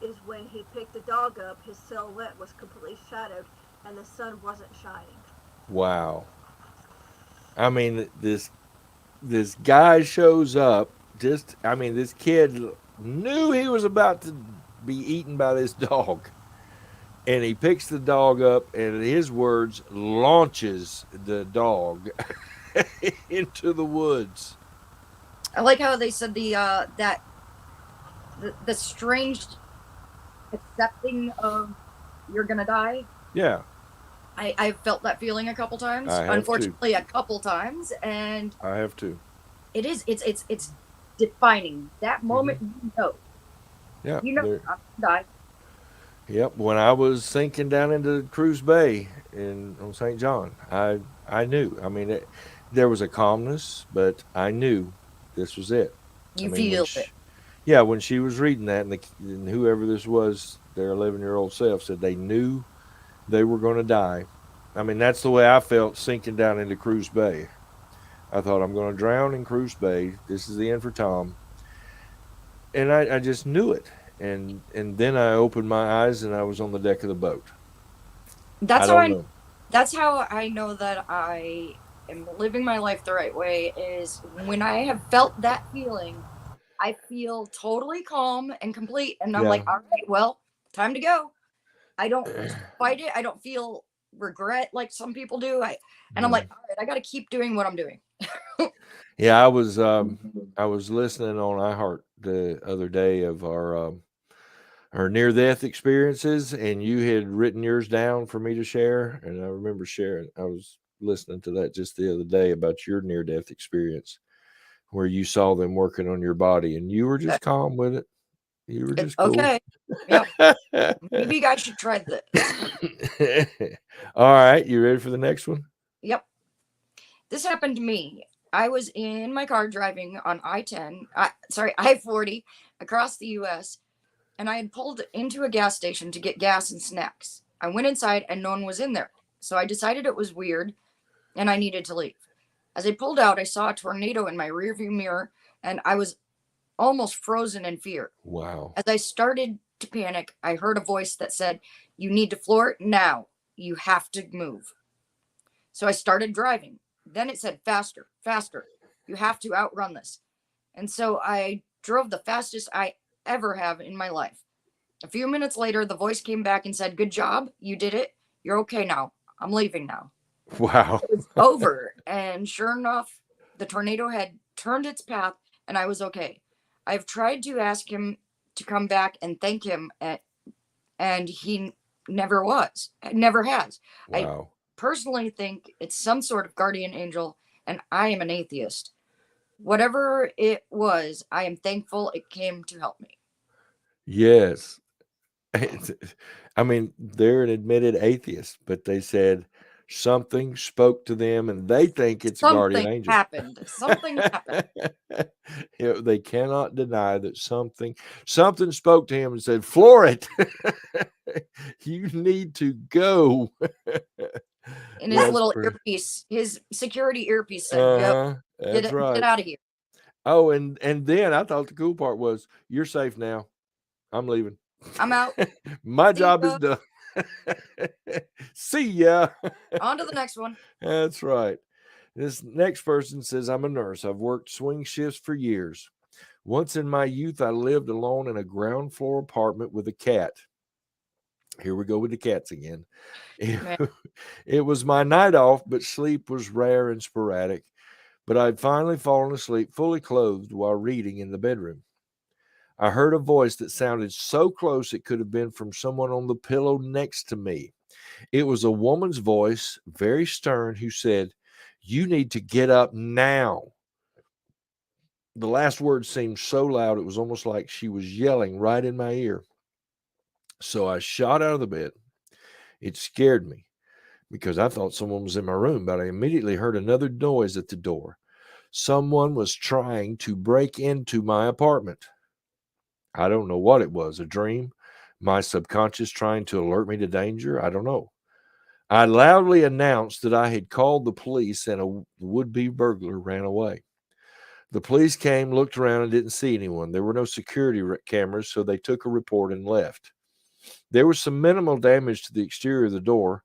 is when he picked the dog up, his silhouette was completely shadowed and the sun wasn't shining. Wow. I mean, this guy shows up. This kid knew he was about to be eaten by this dog, and he picks the dog up, and in his words, launches the dog into the woods. I like how they said the strange accepting of you're gonna die. Yeah. I've felt that feeling a couple times. I have too. Unfortunately, a couple times, and I have to. it's defining that moment. You know, Yeah. I'm gonna die. Yep. When I was sinking down into Cruz Bay on St. John, I knew. I mean, there was a calmness, but I knew this was it. You I mean, feel when it. Yeah, when she was reading that, and whoever this was, their 11-year-old self said they knew they were going to die. I mean, that's the way I felt sinking down into Cruz Bay. I thought, I'm going to drown in Cruz Bay. This is the end for Tom. And I just knew it. And then I opened my eyes and I was on the deck of the boat. That's I how don't know. That's how I know that I am living my life the right way. Is when I have felt that feeling, I feel totally calm and complete, and I'm Yeah. like, all right, well, time to go. I don't fight it. I don't feel regret like some people do. I'm like, all right, I got to keep doing what I'm doing. Yeah, I was listening on iHeart the other day of our near-death experiences, and you had written yours down for me to share, and I remember sharing. I was listening to that just the other day about your near-death experience, where you saw them working on your body, and you were just calm with it. You were just cool. Okay. Yep. Maybe you guys should try this. All right, you ready for the next one? Yep. This happened to me. I was in my car driving on I-40 across the U.S., and I had pulled into a gas station to get gas and snacks. I went inside and no one was in there, so I decided it was weird and I needed to leave. As I pulled out, I saw a tornado in my rearview mirror, and I was almost frozen in fear. Wow. As I started to panic, I heard a voice that said, "You need to floor it now. You have to move." So I started driving. Then it said, "Faster, faster. You have to outrun this." And so I drove the fastest I ever have in my life. A few minutes later, the voice came back and said, "Good job. You did it. You're okay now. I'm leaving now." Wow. It was over. And sure enough, the tornado had turned its path and I was okay. I've tried to ask him to come back and thank him, and he never has. Wow. Personally think it's some sort of guardian angel, and I am an atheist. Whatever it was, I am thankful it came to help me. Yes. I mean, they're an admitted atheist, but they said something spoke to them and they think it's a guardian Something angel. happened. Something happened. Yeah, they cannot deny that something spoke to him and said, "Floor it. You need to go." In his That's little pretty- earpiece, his security earpiece said, "Go, That's right. get out of here." Oh, and then I thought the cool part was, "You're safe now. I'm leaving. I'm out. My See job is ya." done. See ya." On to the next one. That's right. This next person says, "I'm a nurse. I've worked swing shifts for years. Once in my youth, I lived alone in a ground floor apartment with a cat. Here we go with the cats again. Man. It was my night off, but sleep was rare and sporadic. But I'd finally fallen asleep fully clothed while reading in the bedroom. I heard a voice that sounded so close it could have been from someone on the pillow next to me. It was a woman's voice, very stern, who said, "You need to get up now." The last word seemed so loud it was almost like she was yelling right in my ear. So I shot out of the bed. It scared me because I thought someone was in my room, but I immediately heard another noise at the door. Someone was trying to break into my apartment. I don't know what it was, a dream, my subconscious trying to alert me to danger. I don't know. I loudly announced that I had called the police and a would-be burglar ran away. The police came, looked around, and didn't see anyone. There were no security cameras, so they took a report and left. There was some minimal damage to the exterior of the door,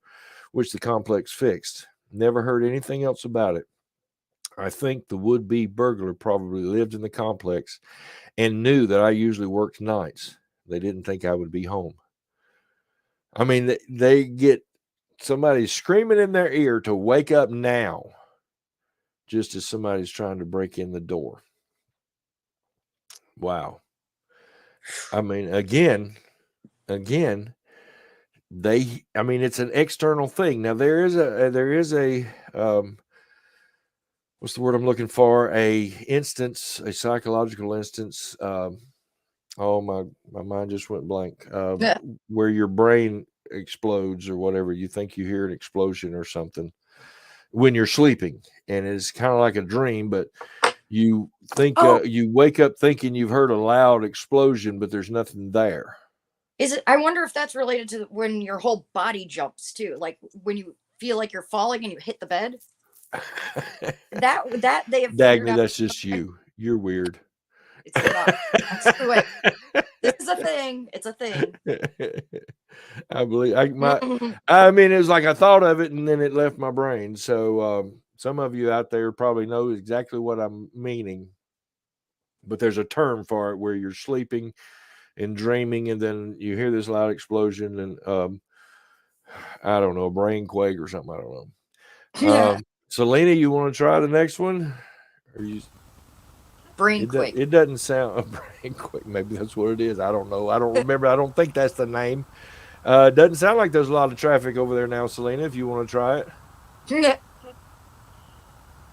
which the complex fixed. Never heard anything else about it. I think the would-be burglar probably lived in the complex and knew that I usually worked nights. They didn't think I would be home. I mean, they get somebody screaming in their ear to wake up now, just as somebody's trying to break in the door. Wow. I mean, again, it's an external thing. Now there is a what's the word I'm looking for? A psychological instance. Oh, my mind just went blank. Yeah. Where your brain explodes or whatever. You think you hear an explosion or something when you're sleeping, and it's kind of like a dream, but you think you wake up thinking you've heard a loud explosion, but there's nothing there. Is it? I wonder if that's related to when your whole body jumps too, like when you feel like you're falling and you hit the bed. That they have figured Dagny, out. that's just you. You're weird. It's not. That's the way. This is a thing. It's a thing. I believe I mean, it was like I thought of it and then it left my brain. So some of you out there probably know exactly what I'm meaning, but there's a term for it where you're sleeping and dreaming, and then you hear this loud explosion, and I don't know, a brain quake or something. I don't know. Selena, you want to try the next one? Or you? Brain quake. It doesn't sound a brain quake. Maybe that's what it is. I don't know. I don't remember. I don't think that's the name. It doesn't sound like there's a lot of traffic over there now, Selena, if you want to try it.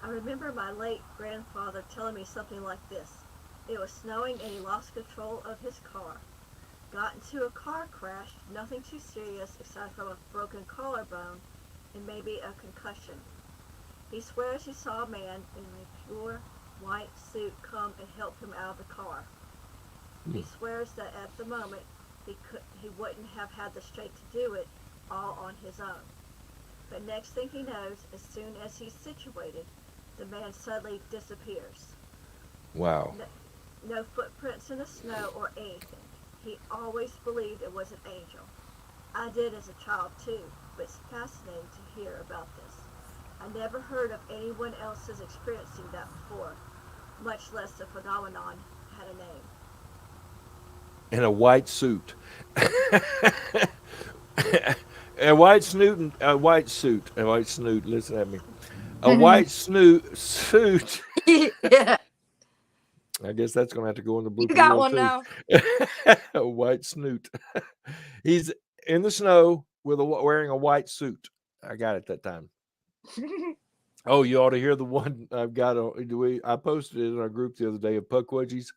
I remember my late grandfather telling me something like this. It was snowing and he lost control of his car. Got into a car crash, nothing too serious aside from a broken collarbone and maybe a concussion. He swears he saw a man in a pure white suit come and help him out of the car. He swears that at the moment he wouldn't have had the strength to do it all on his own. But next thing he knows, as soon as he's situated, the man suddenly disappears. Wow. No footprints in the snow or anything. He always believed it was an angel. I did as a child too, but it's fascinating to hear about this. I never heard of anyone else's experiencing that before, much less the phenomenon had a name. In a white suit. A white snoot, listen at me. A white suit. Yeah. I guess that's going to have to go in the blooper You got reel one too. now. A white snoot. He's in the snow with wearing a white suit. I got it that time. Oh, you ought to hear the one I've got. I posted it in our group the other day of Puckwudgies.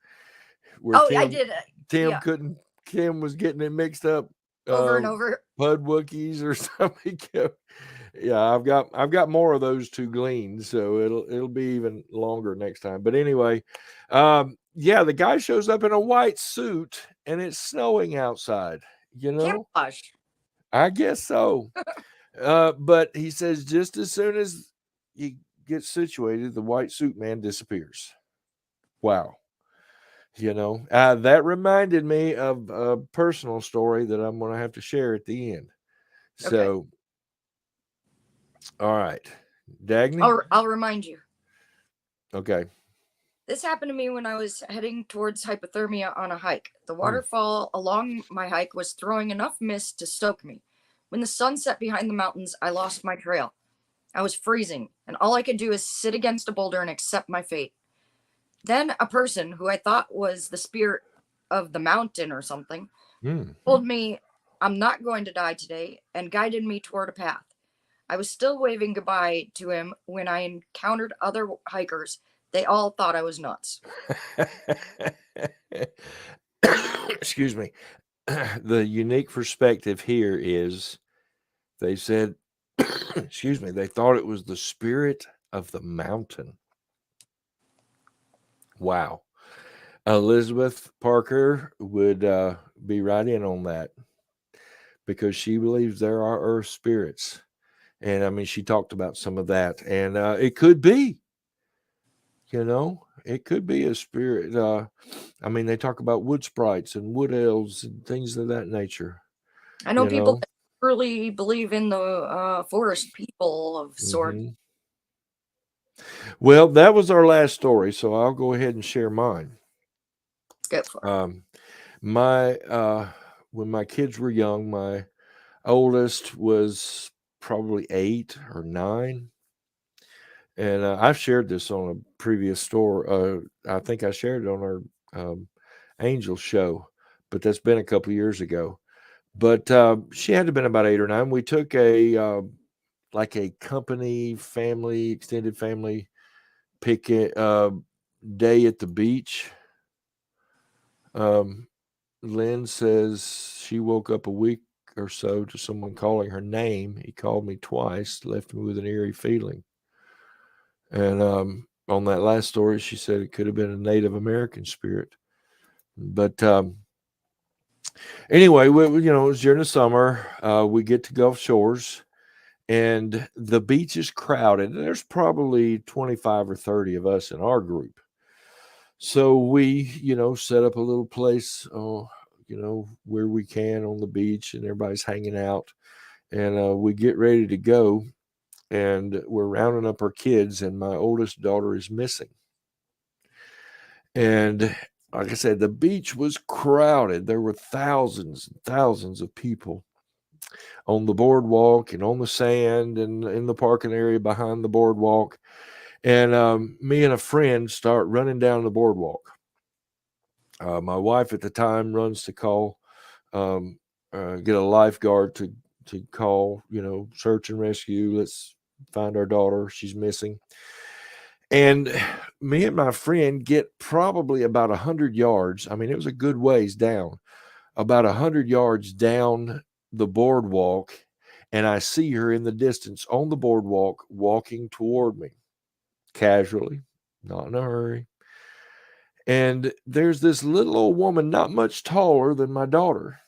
I did. Kim was getting it mixed up Over and over. Pudwookies or something. Yeah, I've got more of those to glean, so it'll be even longer next time. But anyway, yeah, the guy shows up in a white suit and it's snowing outside. You know, Camouflage. I guess so. But he says just as soon as he gets situated, the white suit man disappears. Wow. You know, that reminded me of a personal story that I'm going to have to share at the end. So, all right, Dagny. I'll remind you. Okay. This happened to me when I was heading towards hypothermia on a hike. The Hmm. waterfall along my hike was throwing enough mist to soak me. When the sun set behind the mountains, I lost my trail. I was freezing, and all I could do is sit against a boulder and accept my fate. Then a person who I thought was the spirit of the mountain or something Hmm. told me I'm not going to die today and guided me toward a path. I was still waving goodbye to him when I encountered other hikers. They all thought I was nuts. Excuse me. The unique perspective here is they said, excuse me, they thought it was the spirit of the mountain. Wow. Elizabeth Parker would be right in on that because she believes there are earth spirits. And I mean, she talked about some of that. And it could be, it could be a spirit. I mean, they talk about wood sprites and wood elves and things of that nature. I know people that really believe in the forest people of sort. Mhm. Well, that was our last story, so I'll go ahead and share mine. Go for it. When my kids were young, my oldest was probably 8 or 9, and I've shared this on a previous store. I think I shared it on our Angel show, but that's been a couple of years ago. But she had to have been about 8 or 9. We took a like a company family, extended family picnic day at the beach. Lynn says she woke up a week or so to someone calling her name. He called me twice, left me with an eerie feeling. And on that last story, she said it could have been a Native American spirit. But anyway, it was during the summer. We get to Gulf Shores, and the beach is crowded. There's probably 25 or 30 of us in our group. So we, set up a little place, where we can on the beach, and everybody's hanging out. And we get ready to go, and we're rounding up our kids, and my oldest daughter is missing. And like I said, the beach was crowded. There were thousands and thousands of people on the boardwalk and on the sand and in the parking area behind the boardwalk. And me and a friend start running down the boardwalk. My wife at the time runs to call, get a lifeguard to call, search and rescue. Let's find our daughter. She's missing. And me and my friend get probably about 100 yards. I mean, it was a good ways down, about 100 yards down the boardwalk. And I see her in the distance on the boardwalk walking toward me casually, not in a hurry. And there's this little old woman, not much taller than my daughter,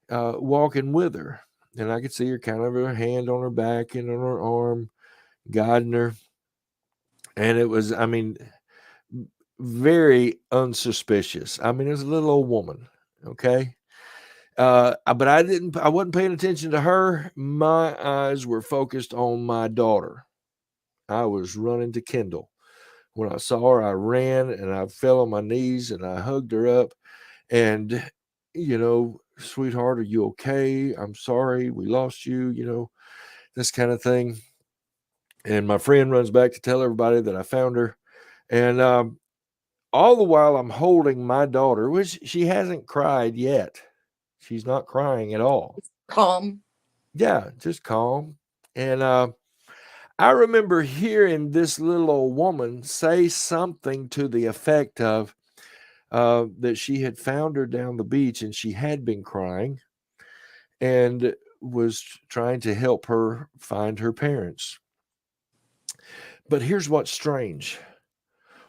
walking with her. And I could see her kind of her hand on her back and on her arm, guiding her. And it was, I mean, very unsuspicious. I mean, it was a little old woman. Okay. But I wasn't paying attention to her. My eyes were focused on my daughter. I was running to Kendall. When I saw her, I ran and I fell on my knees and I hugged her up. And, sweetheart, are you okay? I'm sorry. We lost you, this kind of thing. And my friend runs back to tell everybody that I found her. And all the while I'm holding my daughter, which she hasn't cried yet. She's not crying at all. Calm. Yeah, just calm. And I remember hearing this little old woman say something to the effect of that she had found her down the beach and she had been crying and was trying to help her find her parents. But here's what's strange.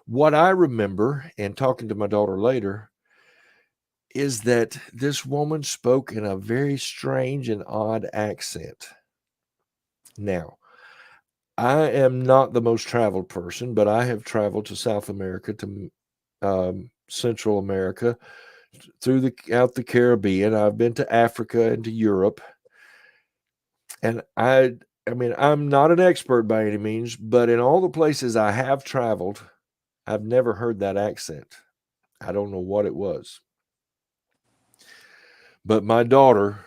What I remember, and talking to my daughter later, is that this woman spoke in a very strange and odd accent. Now, I am not the most traveled person, but I have traveled to South America, to Central America, out the Caribbean. I've been to Africa and to Europe. And I mean, I'm not an expert by any means, but in all the places I have traveled, I've never heard that accent. I don't know what it was. But my daughter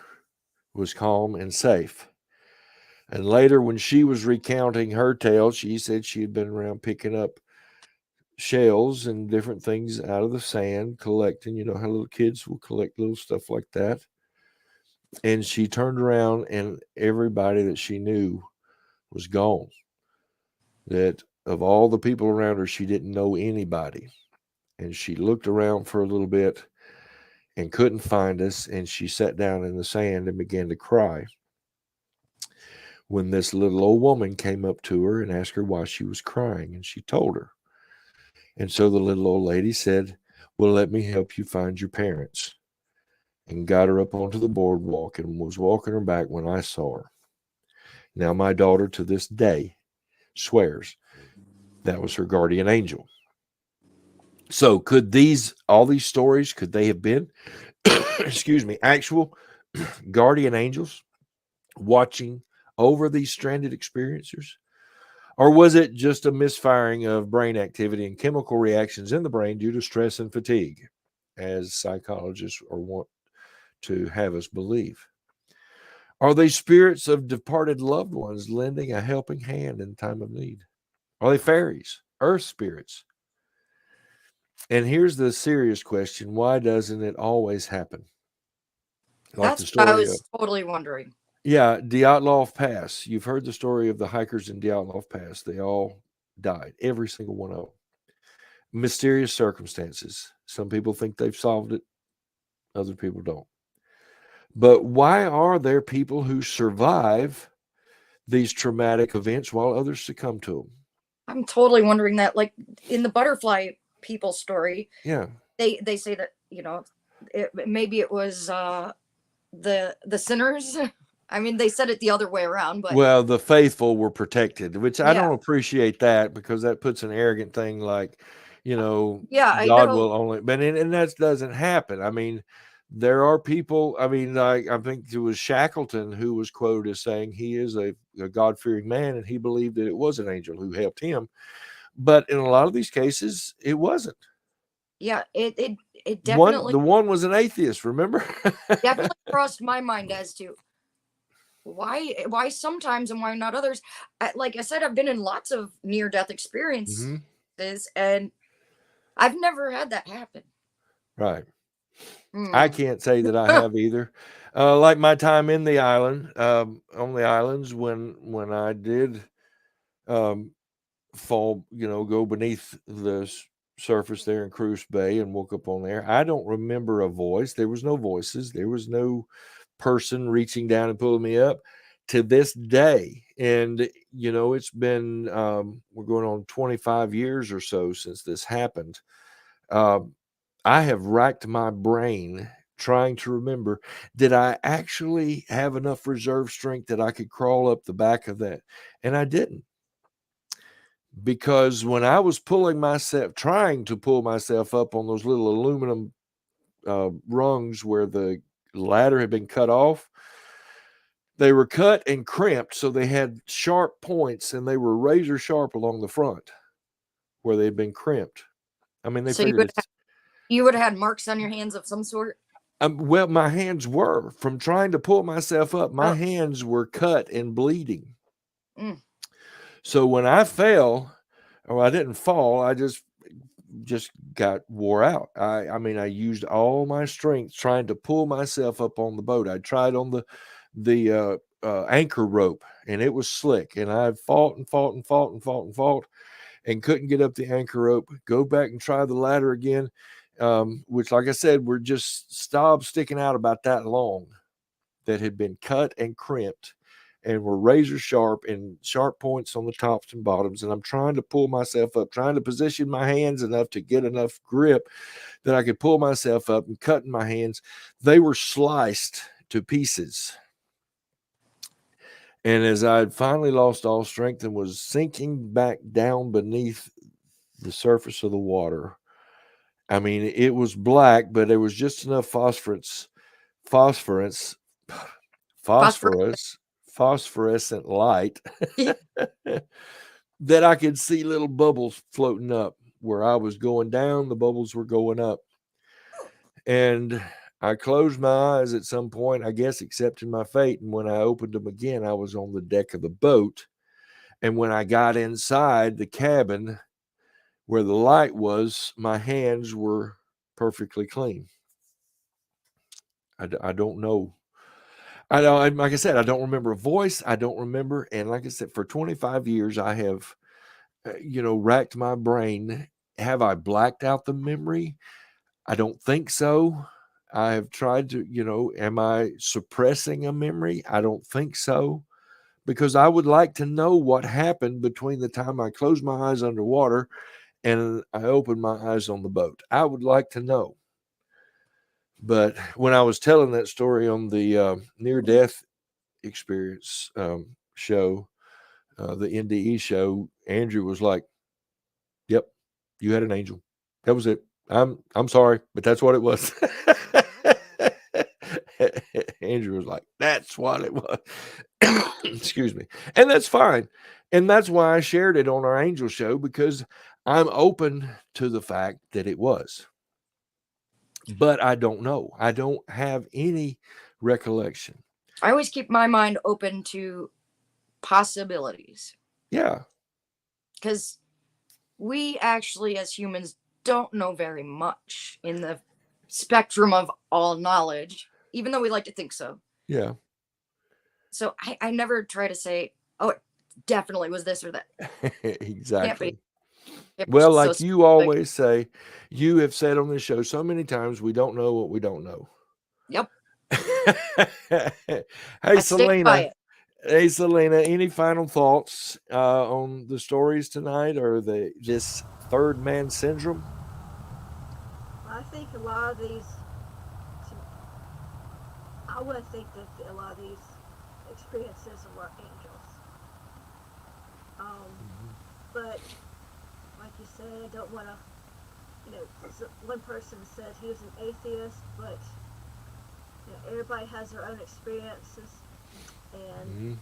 was calm and safe. And later, when she was recounting her tale, she said she had been around picking up shells and different things out of the sand, collecting. You know how little kids will collect little stuff like that. And she turned around, and everybody that she knew was gone. That of all the people around her, she didn't know anybody. And she looked around for a little bit and couldn't find us. And she sat down in the sand and began to cry. When this little old woman came up to her and asked her why she was crying, and she told her. And so the little old lady said, well, let me help you find your parents, and got her up onto the boardwalk and was walking her back when I saw her. Now, my daughter to this day swears that was her guardian angel. So could all these stories, could they have been, excuse me, actual guardian angels watching over these stranded experiencers? Or was it just a misfiring of brain activity and chemical reactions in the brain due to stress and fatigue, as psychologists are want to have us believe? Are they spirits of departed loved ones lending a helping hand in time of need? Are they fairies, earth spirits? And here's the serious question. Why doesn't it always happen? Like That's the story what I was totally wondering. Yeah, Dyatlov Pass. You've heard the story of the hikers in Dyatlov Pass. They all died, every single one of them. Mysterious circumstances. Some people think they've solved it. Other people don't. But why are there people who survive these traumatic events while others succumb to them? I'm totally wondering that. Like in the butterfly people story, Yeah. they say that, maybe it was the sinners. I mean, they said it the other way around, but Well, the faithful were protected, which I Yeah. don't appreciate that, because that puts an arrogant thing like, yeah, I God know. will only, but and that doesn't happen. I mean, there are people, I mean, like, I think it was Shackleton who was quoted as saying he is a God-fearing man, and he believed that it was an angel who helped him. But in a lot of these cases, it wasn't. Yeah, it definitely The one was an atheist, remember? definitely crossed my mind as to why sometimes and why not others. Like I said, I've been in lots of near-death experiences, Mhm. and I've never had that happen. Right. Hmm. I can't say that I have either. Like my time in the island, on the islands, when I did fall, go beneath the surface there in Cruise Bay and woke up on there, I don't remember a voice. There was no voices. There was no person reaching down and pulling me up to this day. And, it's been, we're going on 25 years or so since this happened. I have racked my brain trying to remember, did I actually have enough reserve strength that I could crawl up the back of that? And I didn't. Because when I was trying to pull myself up on those little aluminum rungs where the ladder had been cut off, they were cut and crimped, so they had sharp points, and they were razor sharp along the front where they'd been crimped. I mean, they So figured it's... you would have had marks on your hands of some sort? Well, my hands were, from trying to pull myself up. My hands were cut and bleeding. Mm. So when I fell, or I didn't fall, I just got wore out. I mean, I used all my strength trying to pull myself up on the boat. I tried on the anchor rope, and it was slick. And I fought and fought and fought and fought and fought, and couldn't get up the anchor rope. Go back and try the ladder again. Which, like I said, were just stobs sticking out about that long that had been cut and crimped and were razor sharp and sharp points on the tops and bottoms. And I'm trying to pull myself up, trying to position my hands enough to get enough grip that I could pull myself up, and cutting my hands. They were sliced to pieces. And as I had finally lost all strength and was sinking back down beneath the surface of the water, I mean, it was black, but there was just enough phosphorescent light that I could see little bubbles floating up. where I was going down, the bubbles were going up. And I closed my eyes at some point, I guess accepting my fate. And when I opened them again, I was on the deck of the boat. And when I got inside the cabin where the light was, my hands were perfectly clean. I don't know. I don't, like I said, I don't remember a voice. I don't remember. And like I said, for 25 years, I have, racked my brain. Have I blacked out the memory? I don't think so. I have tried to, am I suppressing a memory? I don't think so. Because I would like to know what happened between the time I closed my eyes underwater and I opened my eyes on the boat. I would like to know. But when I was telling that story on the near-death experience show, the NDE show, Andrew was like, "Yep, you had an angel. That was it. I'm sorry, but that's what it was." Andrew was like, "That's what it was." Excuse me. And that's fine. And that's why I shared it on our angel show, because I'm open to the fact that it was. But I don't know. I don't have any recollection. I always keep my mind open to possibilities. Yeah. Because we actually, as humans, don't know very much in the spectrum of all knowledge, even though we like to think so. Yeah. So I never try to say, oh, it definitely was this or that. Exactly. It's Well, so like you specific. always say, you have said on this show so many times, we don't know what we don't know. Yep. Hey, I stick by Selena. it. Hey, Selena, any final thoughts on the stories tonight, or this third man syndrome? I think a lot of these, I would think that a lot of these experiences were angels. But like you said, I don't want to, one person said he was an atheist, but everybody has their own experiences, and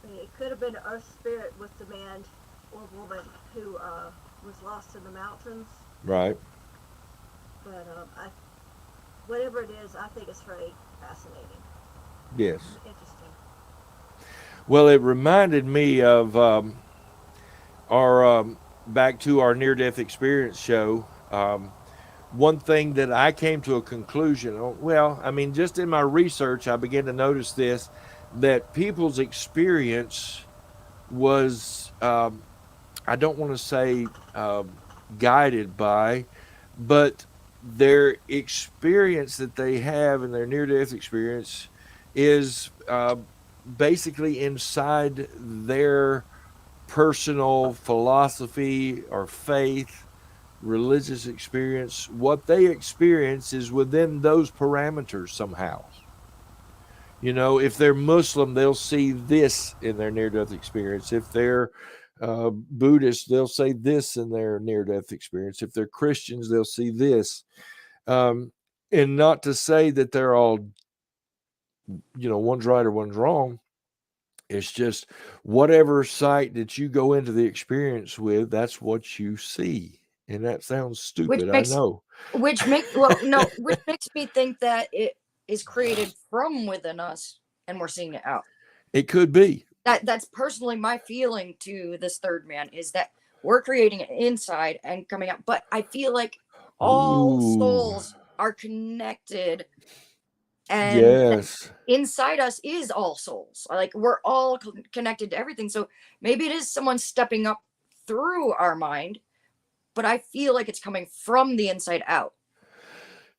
it could have been an earth spirit with the man or woman who was lost in the mountains. Right. But whatever it is, I think it's very fascinating. Yes. Interesting. Well, it reminded me of our back to our near-death experience show. One thing that I came to a conclusion on, well, I mean, just in my research, I began to notice this, that people's experience was, I don't want to say guided by, but their experience that they have in their near-death experience is basically inside their personal philosophy or faith, religious experience. What they experience is within those parameters somehow. If they're Muslim, they'll see this in their near-death experience. If they're Buddhist, they'll say this in their near-death experience. If they're Christians, they'll see this. And not to say that they're all, one's right or one's wrong. It's just whatever sight that you go into the experience with, that's what you see. And that sounds stupid, I know. Which makes me think that it is created from within us and we're seeing it out. It could be. That's personally my feeling to this third man, is that we're creating it inside and coming out. But I feel like all souls are connected. And yes, inside us is all souls. Like, we're all connected to everything. So maybe it is someone stepping up through our mind, but I feel like it's coming from the inside out.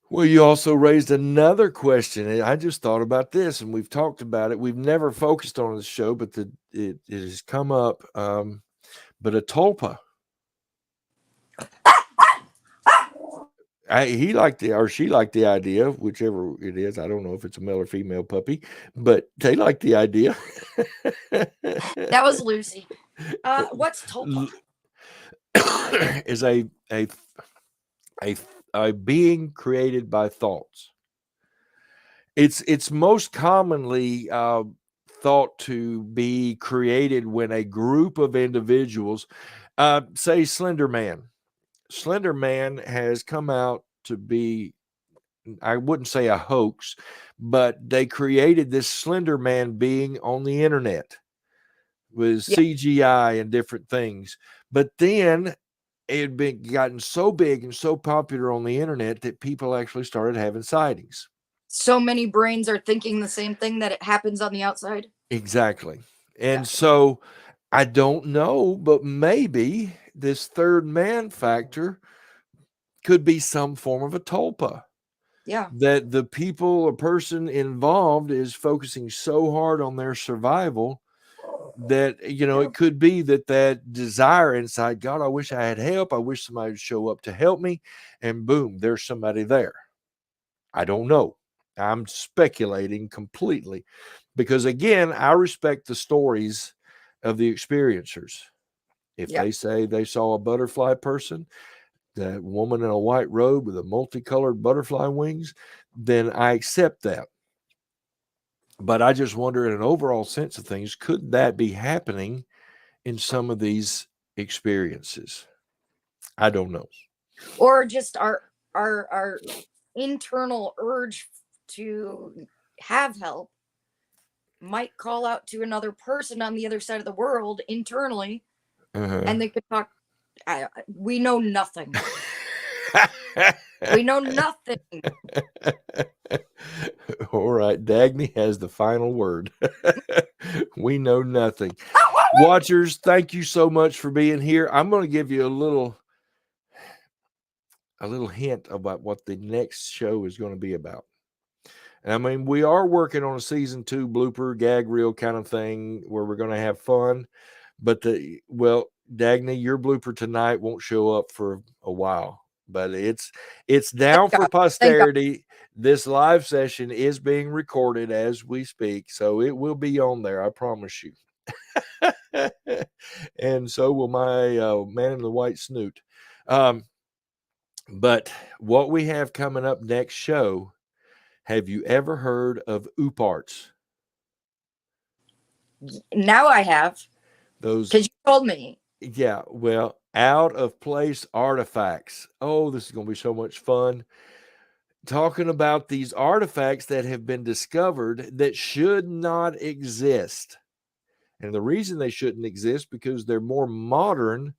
Well, you also raised another question. I just thought about this, and we've talked about it. We've never focused on the show, but it has come up. But a tulpa. He liked or she liked the idea, whichever it is. I don't know if it's a male or female puppy, but they liked the idea. That was Lucy. What's tulpa? Is a being created by thoughts. It's most commonly thought to be created when a group of individuals, Say Slender Man. Slender Man has come out to be, I wouldn't say a hoax, but they created this Slender Man being on the internet with Yeah. CGI and different things. But then it had been gotten so big and so popular on the internet that people actually started having sightings. So many brains are thinking the same thing, that it happens on the outside. Exactly. And Yeah. so I don't know, but maybe this third man factor could be some form of a tulpa. Yeah. That the people or person involved is focusing so hard on their survival that, it could be that desire inside, God, I wish I had help. I wish somebody would show up to help me. And boom, there's somebody there. I don't know. I'm speculating completely because, again, I respect the stories of the experiencers. If Yeah. they say they saw a butterfly person, that woman in a white robe with a multicolored butterfly wings, then I accept that. But I just wonder, in an overall sense of things, could that be happening in some of these experiences? I don't know. Or just our internal urge to have help might call out to another person on the other side of the world internally, Uh-huh. and they could talk. We know nothing. We know nothing. All right, Dagny has the final word. We know nothing. Watchers, thank you so much for being here. I'm going to give you a little hint about what the next show is going to be about. And I mean, we are working on a season 2 blooper gag reel kind of thing where we're going to have fun. But Dagny, your blooper tonight won't show up for a while, but it's down for posterity. This live session is being recorded as we speak, so it will be on there. I promise you. And so will my man in the white snoot. But what we have coming up next show, have you ever heard of OOPArts? Now I have, Those, because you told me. yeah, well, out of place artifacts. Oh, this is going to be so much fun. Talking about these artifacts that have been discovered that should not exist. And the reason they shouldn't exist because they're more modern,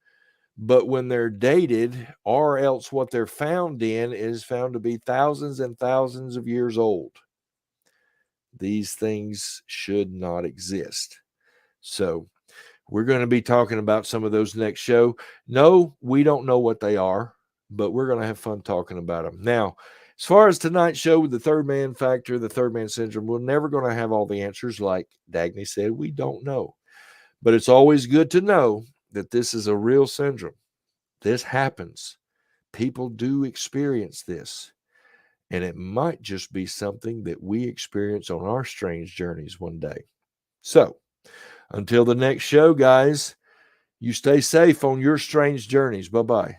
but when they're dated, or else what they're found in is found to be thousands and thousands of years old. These things should not exist. So we're going to be talking about some of those next show. No, we don't know what they are, but we're going to have fun talking about them. Now, as far as tonight's show with the third man factor, the third man syndrome, we're never going to have all the answers. Like Dagny said, we don't know. But it's always good to know that this is a real syndrome. This happens. People do experience this. And it might just be something that we experience on our strange journeys one day. So, until the next show, guys, you stay safe on your strange journeys. Bye-bye.